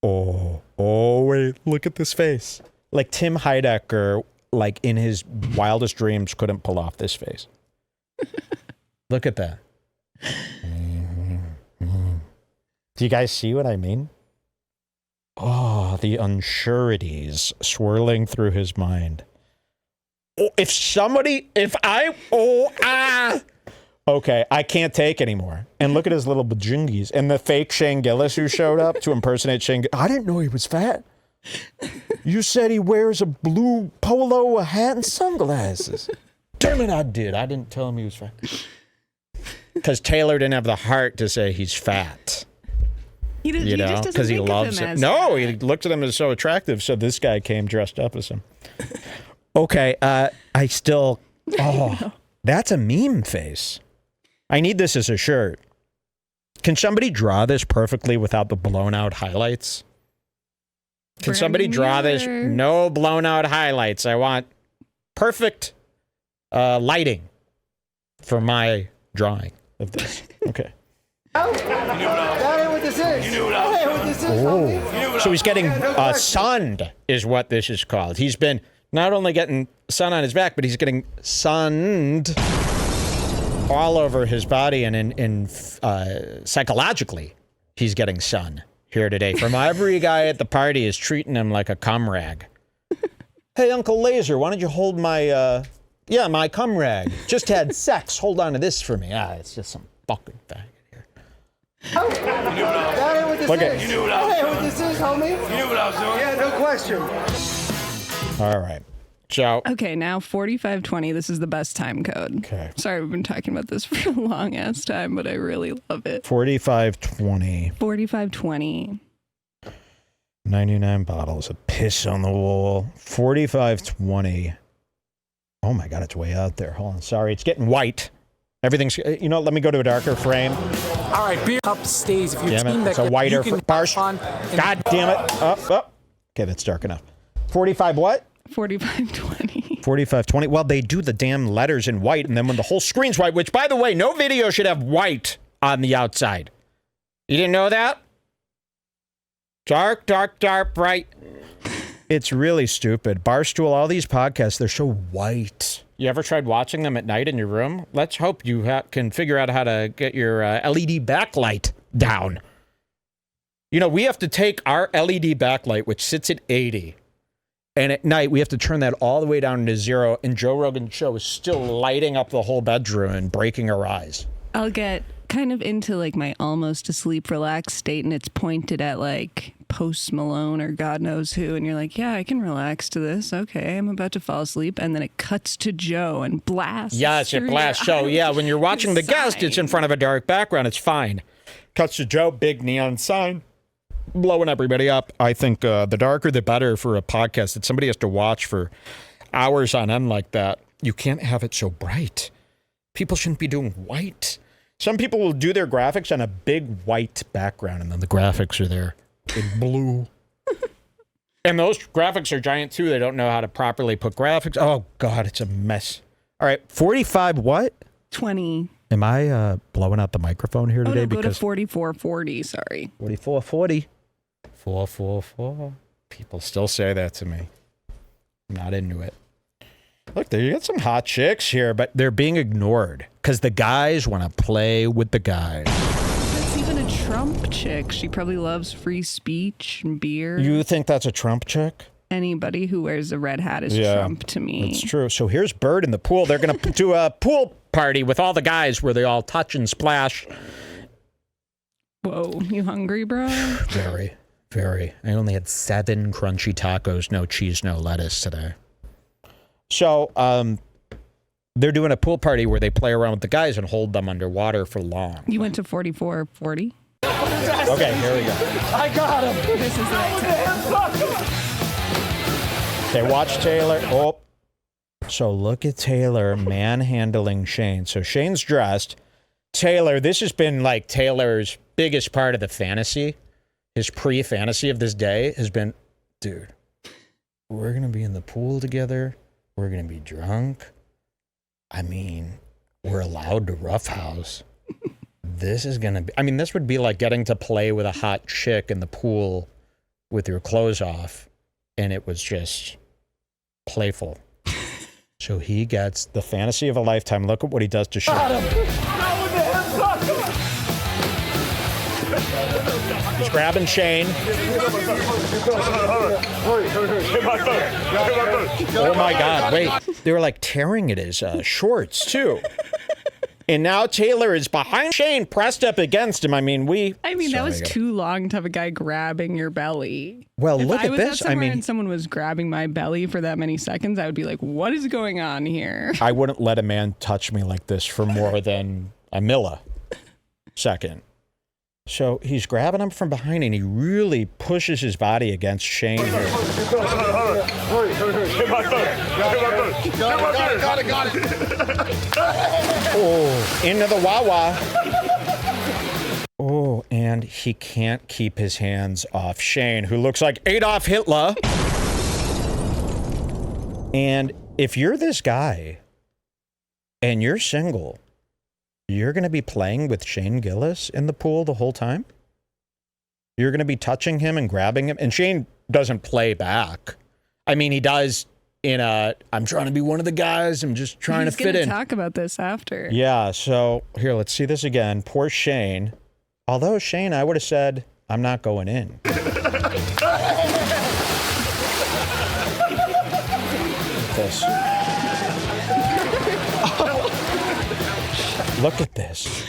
Oh. Oh, wait. Look at this face. Like Tim Heidecker, like in his wildest dreams, couldn't pull off this face. Look at that. Do you guys see what I mean? Oh, the unsureties swirling through his mind. Oh, okay, I can't take anymore. And look at his little bajingies. And the fake Shane Gillis who showed up to impersonate Shane Gillis. I didn't know he was fat. You said he wears a blue polo, a hat, and sunglasses. Damn it, I did. I didn't tell him he was fat. Because Taylor didn't have the heart to say he's fat. He just doesn't think of him as No, he looked at him as so attractive, so this guy came dressed up as him. Okay, I still... Oh, that's a meme face. I need this as a shirt. Can somebody draw this perfectly without the blown-out highlights? Can somebody draw this? No blown-out highlights. I want perfect lighting for my drawing of this. Okay. That ain't what this is. You knew what I was doing. What this is, Oh. So he's getting sunned, is what this is called. He's been not only getting sun on his back, but he's getting sunned all over his body, and psychologically, he's getting sun here today. From every guy at the party is treating him like a cum rag. Hey, Uncle Lazer, why don't you hold my, my cum rag? Just had sex. Hold on to this for me. It's just some fucking thing. That ain't what this is. You knew what I was doing. That ain't what this is, homie. You knew what I was doing. Yeah, no question. All right. So. Okay, now 4520. This is the best time code. Okay. Sorry, we've been talking about this for a long ass time, but I really love it. 4520. 4520. 99 bottles of piss on the wall. 4520. Oh my God, it's way out there. Hold on. Sorry, it's getting white. Everything's, let me go to a darker frame. All right, beer up stays. If you're team it's a whiter bar. God damn it. Up. Okay, that's dark enough. 45 what? 4520. 4520. Well, they do the damn letters in white, and then when the whole screen's white, which, by the way, no video should have white on the outside. You didn't know that? Dark, dark, dark, bright. It's really stupid. Barstool, all these podcasts, they're so white. You ever tried watching them at night in your room? Let's hope you can figure out how to get your LED backlight down. We have to take our LED backlight, which sits at 80, and at night we have to turn that all the way down to 0, and Joe Rogan's show is still lighting up the whole bedroom and breaking our eyes. I'll get kind of into like my almost asleep relaxed state, and it's pointed at like Post Malone or God knows who, and you're like, yeah, I can relax to this. Okay, I'm about to fall asleep, and then it cuts to Joe and blasts. Yes, it blasts Joe. Yeah, when you're watching the guest, it's in front of a dark background. It's fine. Cuts to Joe, big neon sign, blowing everybody up. I think the darker the better for a podcast that somebody has to watch for hours on end like that. You can't have it so bright. People shouldn't be doing white. Some people will do their graphics on a big white background, and then the graphics are there in blue. And those graphics are giant, too. They don't know how to properly put graphics. Oh, God, it's a mess. All right, 45 what? 20. Am I blowing out the microphone here today? No, go to 4440, sorry. 4440. 444. People still say that to me. I'm not into it. Look, you got some hot chicks here, but they're being ignored because the guys want to play with the guys. That's even a Trump chick. She probably loves free speech and beer. You think that's a Trump chick? Anybody who wears a red hat is Trump to me. That's true. So here's Bert in the pool. They're going to do a pool party with all the guys where they all touch and splash. Whoa, you hungry, bro? Very, very. I only had 7 crunchy tacos, no cheese, no lettuce today. So, they're doing a pool party where they play around with the guys and hold them underwater for long. You went to 4440? Okay, here we go. I got him. This is the Okay, watch Taylor. Oh. So look at Taylor manhandling Shane. So Shane's dressed. Taylor, this has been like Taylor's biggest part of the fantasy. His pre-fantasy of this day has been, dude, we're going to be in the pool together. We're going to be drunk. I mean, we're allowed to roughhouse. This is going to be, I mean, this would be like getting to play with a hot chick in the pool with your clothes off. And it was just playful. So he gets the fantasy of a lifetime. Look at what he does to Shane. He's grabbing Shane. Oh my God, wait. They were like tearing at his shorts too. And now Taylor is behind Shane, pressed up against him. I mean, that was too long to have a guy grabbing your belly. Well, if look at this. I mean, and someone was grabbing my belly for that many seconds, I would be like, what is going on here? I wouldn't let a man touch me like this for more than a millisecond. So he's grabbing him from behind and he really pushes his body against Shane here. Got it. Oh, into the Wawa. Oh, and he can't keep his hands off Shane, who looks like Adolf Hitler. And if you're this guy and you're single, you're going to be playing with Shane Gillis in the pool the whole time? You're going to be touching him and grabbing him? And Shane doesn't play back. I mean, he does in a, I'm trying to be one of the guys. I'm just trying to fit in. He's going to talk about this after. Yeah, so here, let's see this again. Poor Shane. Although, Shane, I would have said, I'm not going in. This. Look at this.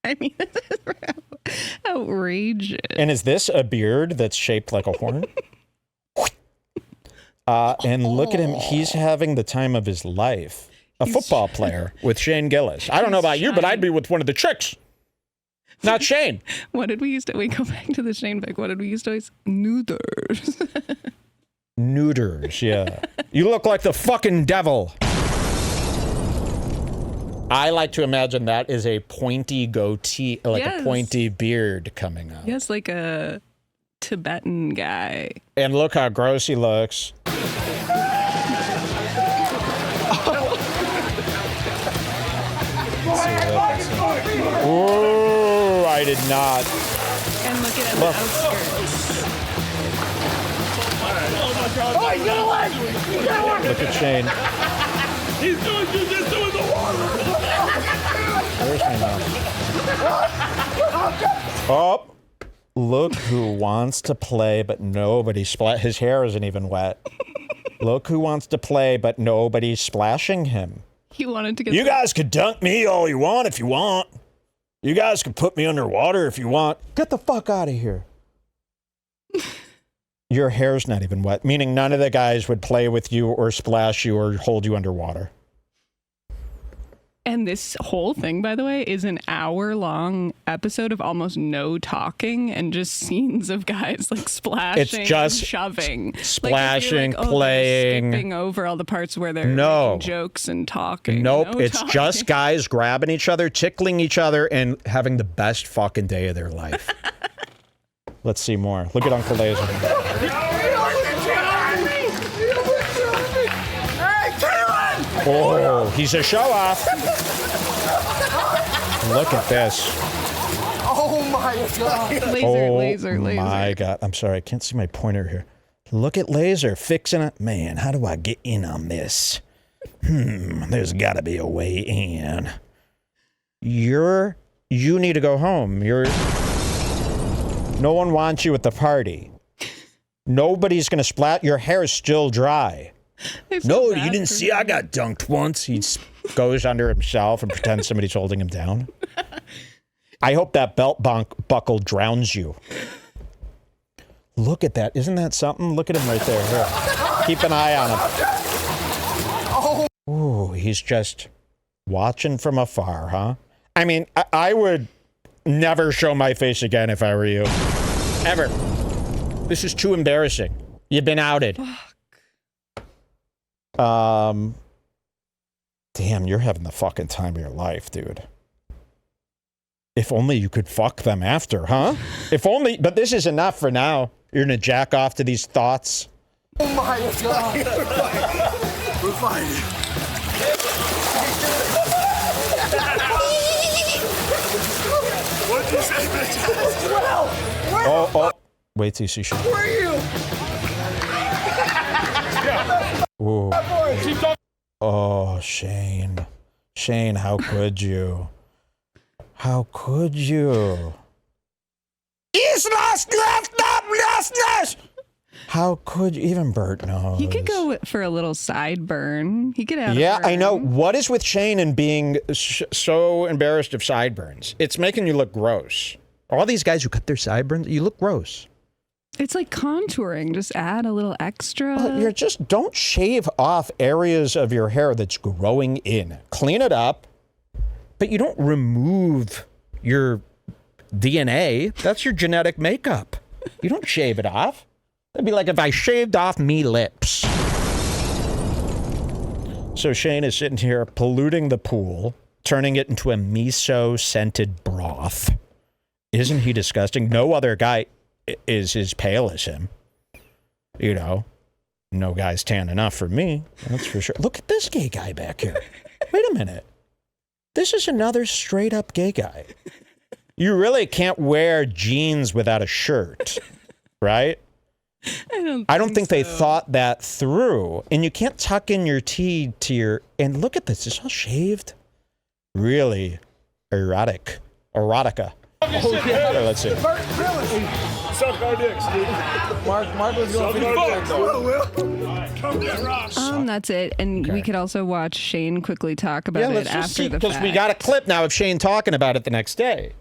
I mean, this is outrageous. And is this a beard that's shaped like a horn? And look at him. He's having the time of his life. He's football player with Shane Gillis. I don't know about you, but I'd be with one of the chicks. Not Shane. What did we used to... We go back to the Shane pick. What did we used to always... Neuters. Neuters, yeah. You look like the fucking devil. I like to imagine that is a pointy goatee, like a pointy beard coming up. Yes, like a Tibetan guy. And look how gross he looks. Ooh, I did not. And look at him, the outskirts. Oh, he's gonna win! He's gonna win! Look at Shane. He's doing jujitsu in the water! Where's my mouth? Oh, look who wants to play, but nobody his hair isn't even wet. Look who wants to play, but nobody's splashing him. He wanted to get... You guys could dunk me all you want if you want. You guys could put me underwater if you want. Get the fuck out of here. Your hair's not even wet, meaning none of the guys would play with you or splash you or hold you underwater. And this whole thing, by the way, is an hour-long episode of almost no talking and just scenes of guys like splashing, it's just and shoving, splashing, like, playing, skipping over all the parts where they're making jokes and talking. Nope, no it's talking. just guys grabbing each other, tickling each other, and having the best fucking day of their life. Let's see more. Look at Uncle Lazer. Oh, he's a show-off. Look at this. Oh my God. Lazer. My God. I'm sorry, I can't see my pointer here. Look at Lazer fixing it. Man, how do I get in on this? There's got to be a way in. You need to go home. No one wants you at the party. Nobody's going to splat. Your hair is still dry. No, you didn't see I got dunked once. He goes under himself and pretends somebody's holding him down. I hope that belt buckle drowns you. Look at that. Isn't that something? Look at him right there. Here. Keep an eye on him. Ooh, he's just watching from afar, huh? I mean, I would never show my face again if I were you. Ever. This is too embarrassing. You've been outed. Damn, you're having the fucking time of your life, dude. If only you could fuck them after, huh? If only, but this is enough for now. You're gonna jack off to these thoughts. Oh my God. We're fine. What'd you say, bitch? Well, Oh. Wait till you see Shane. where are you? Ooh. Oh, Shane. Shane, how could you? How could you? How could you? Even Bert knows. He could go for a little sideburn. He could have. Yeah, I know. What is with Shane and being so embarrassed of sideburns? It's making you look gross. All these guys who cut their sideburns, you look gross. It's like contouring. Just add a little extra. Well, you're just, don't shave off areas of your hair that's growing in. Clean it up, but you don't remove your DNA. That's your genetic makeup. You don't shave it off. It'd be like if I shaved off me lips. So Shane is sitting here polluting the pool, turning it into a miso-scented broth. Isn't he disgusting? No other guy is as pale as him. You know, no guy's tan enough for me. That's for sure. Look at this gay guy back here. Wait a minute. This is another straight up gay guy. You really can't wear jeans without a shirt, right? I don't think they thought that through. And you can't tuck in your tee to your, and look at this, it's all shaved. Really erotica. Oh, yeah. Let's see. Really? Suck our dicks, dude. Mark was going for the That's it. And we could also watch Shane quickly talk about it after the fact. Because we got a clip now of Shane talking about it the next day.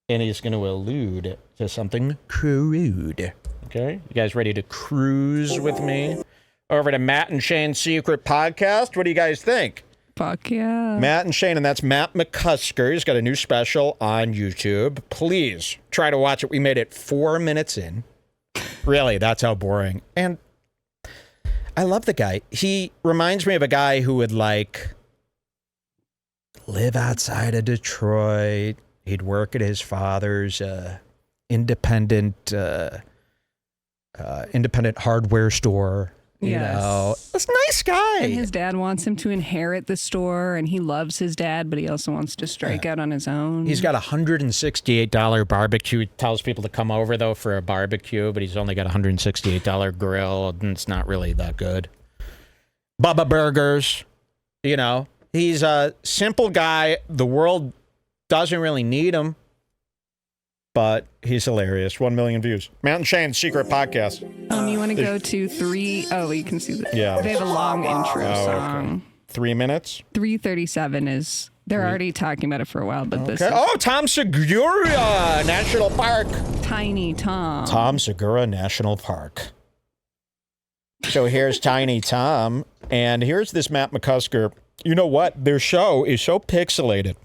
And he's going to allude to something crude. Okay? You guys ready to cruise with me over to Matt and Shane's Secret Podcast? What do you guys think? Fuck yeah. Matt and Shane, and that's Matt McCusker. He's got a new special on YouTube. Please try to watch it. We made it 4 minutes in. Really, that's how boring. And I love the guy. He reminds me of a guy who would, like, live outside of Detroit. He'd work at his father's independent hardware store. You know, that's a nice guy. And his dad wants him to inherit the store, and he loves his dad, but he also wants to strike out on his own. He's got a $168 barbecue. He tells people to come over, though, for a barbecue, but he's only got a $168 grill, and it's not really that good. Bubba Burgers, you know. He's a simple guy. The world doesn't really need him, but he's hilarious. 1 million views. Matt and Shane's Secret Podcast. You want to go to 3? Oh, you can see that. Yeah. They have a long intro song. Okay. 3 minutes? 3:37 is. They're already talking about it for a while, but this is. Oh, Tom Segura National Park. Tiny Tom. Tom Segura National Park. So here's Tiny Tom, and here's this Matt McCusker. You know what? Their show is so pixelated,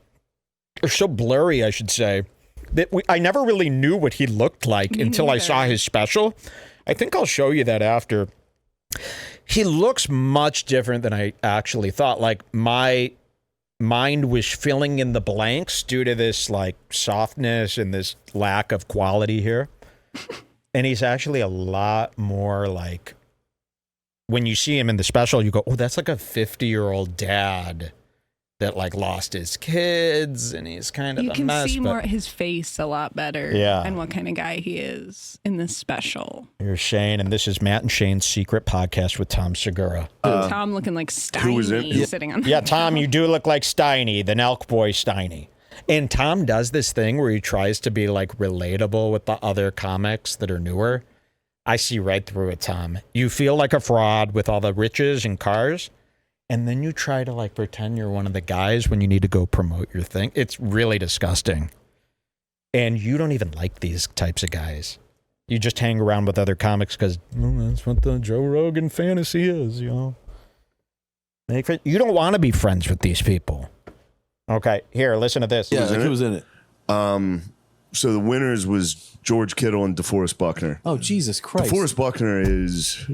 or so blurry, I should say, that I never really knew what he looked like until I saw his special. I think I'll show you that after. He looks much different than I actually thought. Like, my mind was filling in the blanks due to this, like, softness and this lack of quality here. And he's actually a lot more, like, when you see him in the special, you go, oh, that's like a 50-year-old dad that, like, lost his kids, and he's kind of a mess. You can see more his face a lot better. Yeah. And what kind of guy he is in this special. Here's Shane, and this is Matt and Shane's Secret Podcast with Tom Segura. Tom looking like Steiny sitting on the Yeah, Tom, you do look like Steiny, the Nelk boy Steiny. And Tom does this thing where he tries to be, like, relatable with the other comics that are newer. I see right through it, Tom. You feel like a fraud with all the riches and cars, and then you try to, like, pretend you're one of the guys when you need to go promote your thing. It's really disgusting. And you don't even like these types of guys. You just hang around with other comics because that's what the Joe Rogan fantasy is, you know. You don't want to be friends with these people. Okay, here, listen to this. Yeah, he was in it. So the winners was George Kittle and DeForest Buckner. Oh, Jesus Christ. DeForest Buckner is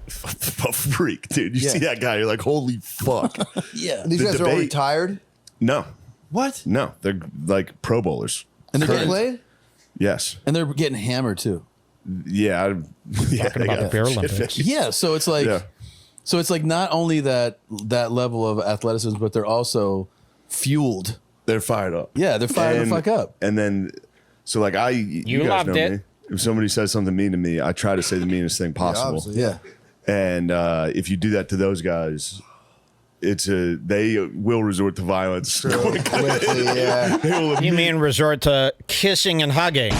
a freak, dude. You see that guy, you're like, holy fuck. Yeah. These guys are all retired? No. What? No, they're like Pro Bowlers. And they're getting played? Yes. And they're getting hammered too. Yeah. Talking about the Bear Olympics. Yeah, so it's like so it's like not only that level of athleticism, but they're also fueled. They're fired up. Yeah, they're fired the fuck up. And then, so like you guys loved know it. me. If somebody says something mean to me, I try to say the meanest thing possible. Yeah. And if you do that to those guys, they will resort to violence. Quickly, yeah. You mean resort to kissing and hugging?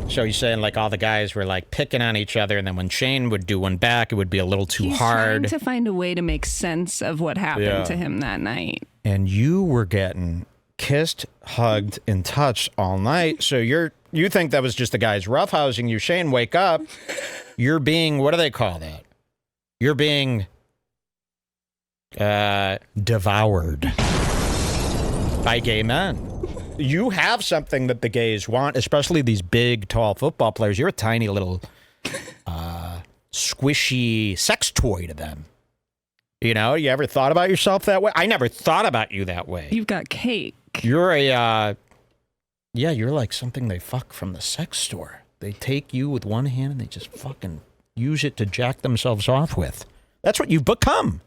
So you're saying like all the guys were like picking on each other, and then when Shane would do one back, it would be a little too hard. He's trying to find a way to make sense of what happened to him that night. And you were getting kissed, hugged, and touched all night. So you think that was just the guys roughhousing you. Shane, wake up. You're being, what do they call that? You're being devoured by gay men. You have something that the gays want, especially these big, tall football players. You're a tiny little squishy sex toy to them. You know, you ever thought about yourself that way? I never thought about you that way. You've got cake. You're you're like something they fuck from the sex store. They take you with one hand and they just fucking use it to jack themselves off with. That's what you've become.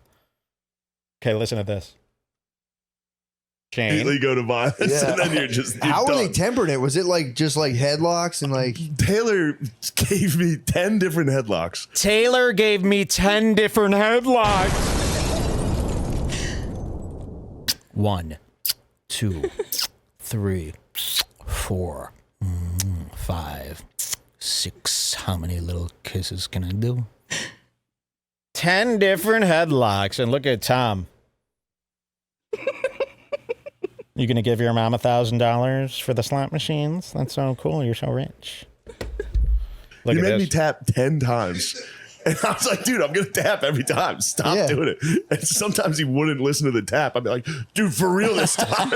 Okay, listen to this. Shane. Immediately go to violence, and then you're How were done. they tempering it? Was it like just like headlocks and like Taylor gave me 10 different headlocks. Taylor gave me 10 different headlocks. 1, 2, 3, 4, 5, 6. How many little kisses can I do? 10 different headlocks. And look at Tom. You gonna give your mom $1,000 for the slot machines? That's so cool. You're so rich. Look You at made this. me tap 10 times. And I was like, dude, I'm going to tap every time. Stop doing it. And sometimes he wouldn't listen to the tap. I'd be like, dude, for real this time.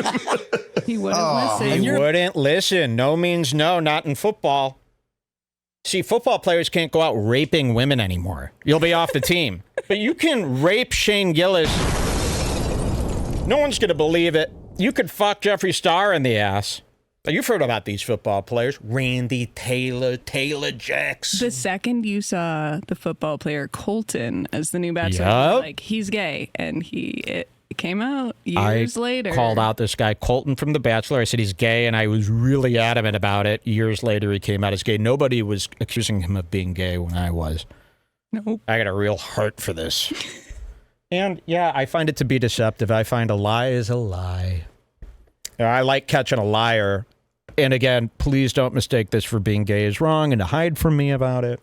He wouldn't listen. He wouldn't listen. No means no, not in football. See, football players can't go out raping women anymore. You'll be off the team. But you can rape Shane Gillis. No one's going to believe it. You could fuck Jeffree Star in the ass. You've heard about these football players. Randy Taylor, Taylor Jacks. The second you saw the football player Colton as the new bachelor, like, he's gay. And it came out years later. I called out this guy, Colton from The Bachelor. I said he's gay, and I was really adamant about it. Years later, he came out as gay. Nobody was accusing him of being gay when I was. Nope. I got a real heart for this. And, yeah, I find it to be deceptive. I find a lie is a lie. I like catching a liar. And again, please don't mistake this for being gay is wrong and to hide from me about it.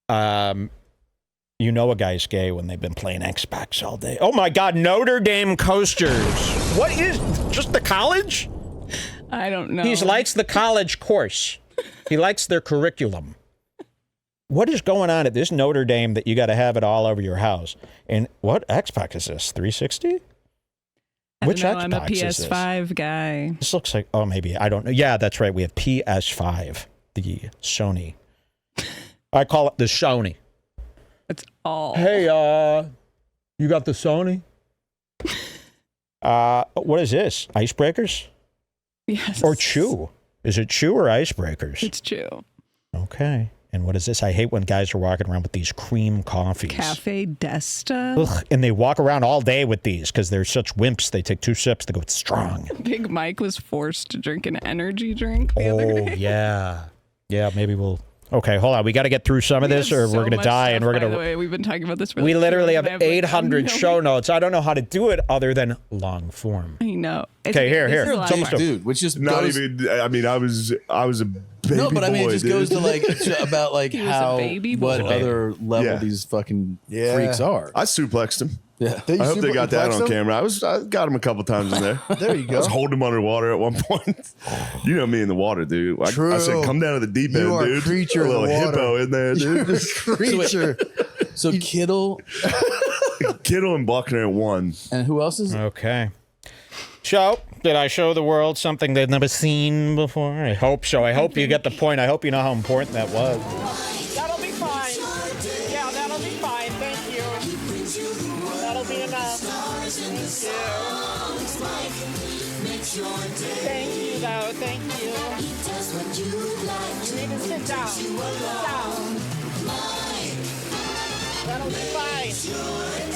You know a guy's gay when they've been playing Xbox all day. Oh my God, Notre Dame coasters. What is, just the college? I don't know. He likes the college course. He likes their curriculum. What is going on at this Notre Dame that you got to have it all over your house? And what Xbox is this, 360? Which Xbox I'm a is PS5 guy. This looks like, oh, maybe. I don't know. Yeah, that's right. We have PS5, the Sony. I call it the Sony. It's all. Hey, you got the Sony? What is this? Icebreakers? Yes. Or Chew? Is it Chew or Icebreakers? It's Chew. Okay. And what is this? I hate when guys are walking around with these cream coffees. Cafe Desta. Ugh, and they walk around all day with these because they're such wimps. They take 2 sips, they go, it's strong. Big Mike was forced to drink an energy drink the other day. Yeah. Yeah, maybe we'll... Okay, hold on. We got to get through some of this or we're going to die. And we're going to... By the way, we've been talking about this for We like literally have like 800 show notes. I don't know how to do it other than long form. I know. Okay, here. It's almost dude, which just not goes, even. I mean, I was a baby no, but I mean, boy, it just dude. goes to like about like how what other level these fucking freaks are. I suplexed him. Yeah, I hope they got that on camera. I got him a couple times in there. There you go. I was holding him underwater at one point. You know me in the water, dude. I said, come down to the deep end, You are dude. a creature a little in the water. hippo in there, dude. You're a creature. So Kittle and Buckner at 1. And who else is? Okay. So, did I show the world something they've never seen before? I hope so. I hope you get the point. I hope you know how important that was. That'll be fine. Yeah, that'll be fine. Thank you. That'll be enough. Thank you, though. Thank you. You need to sit down. Sit down. That'll be fine.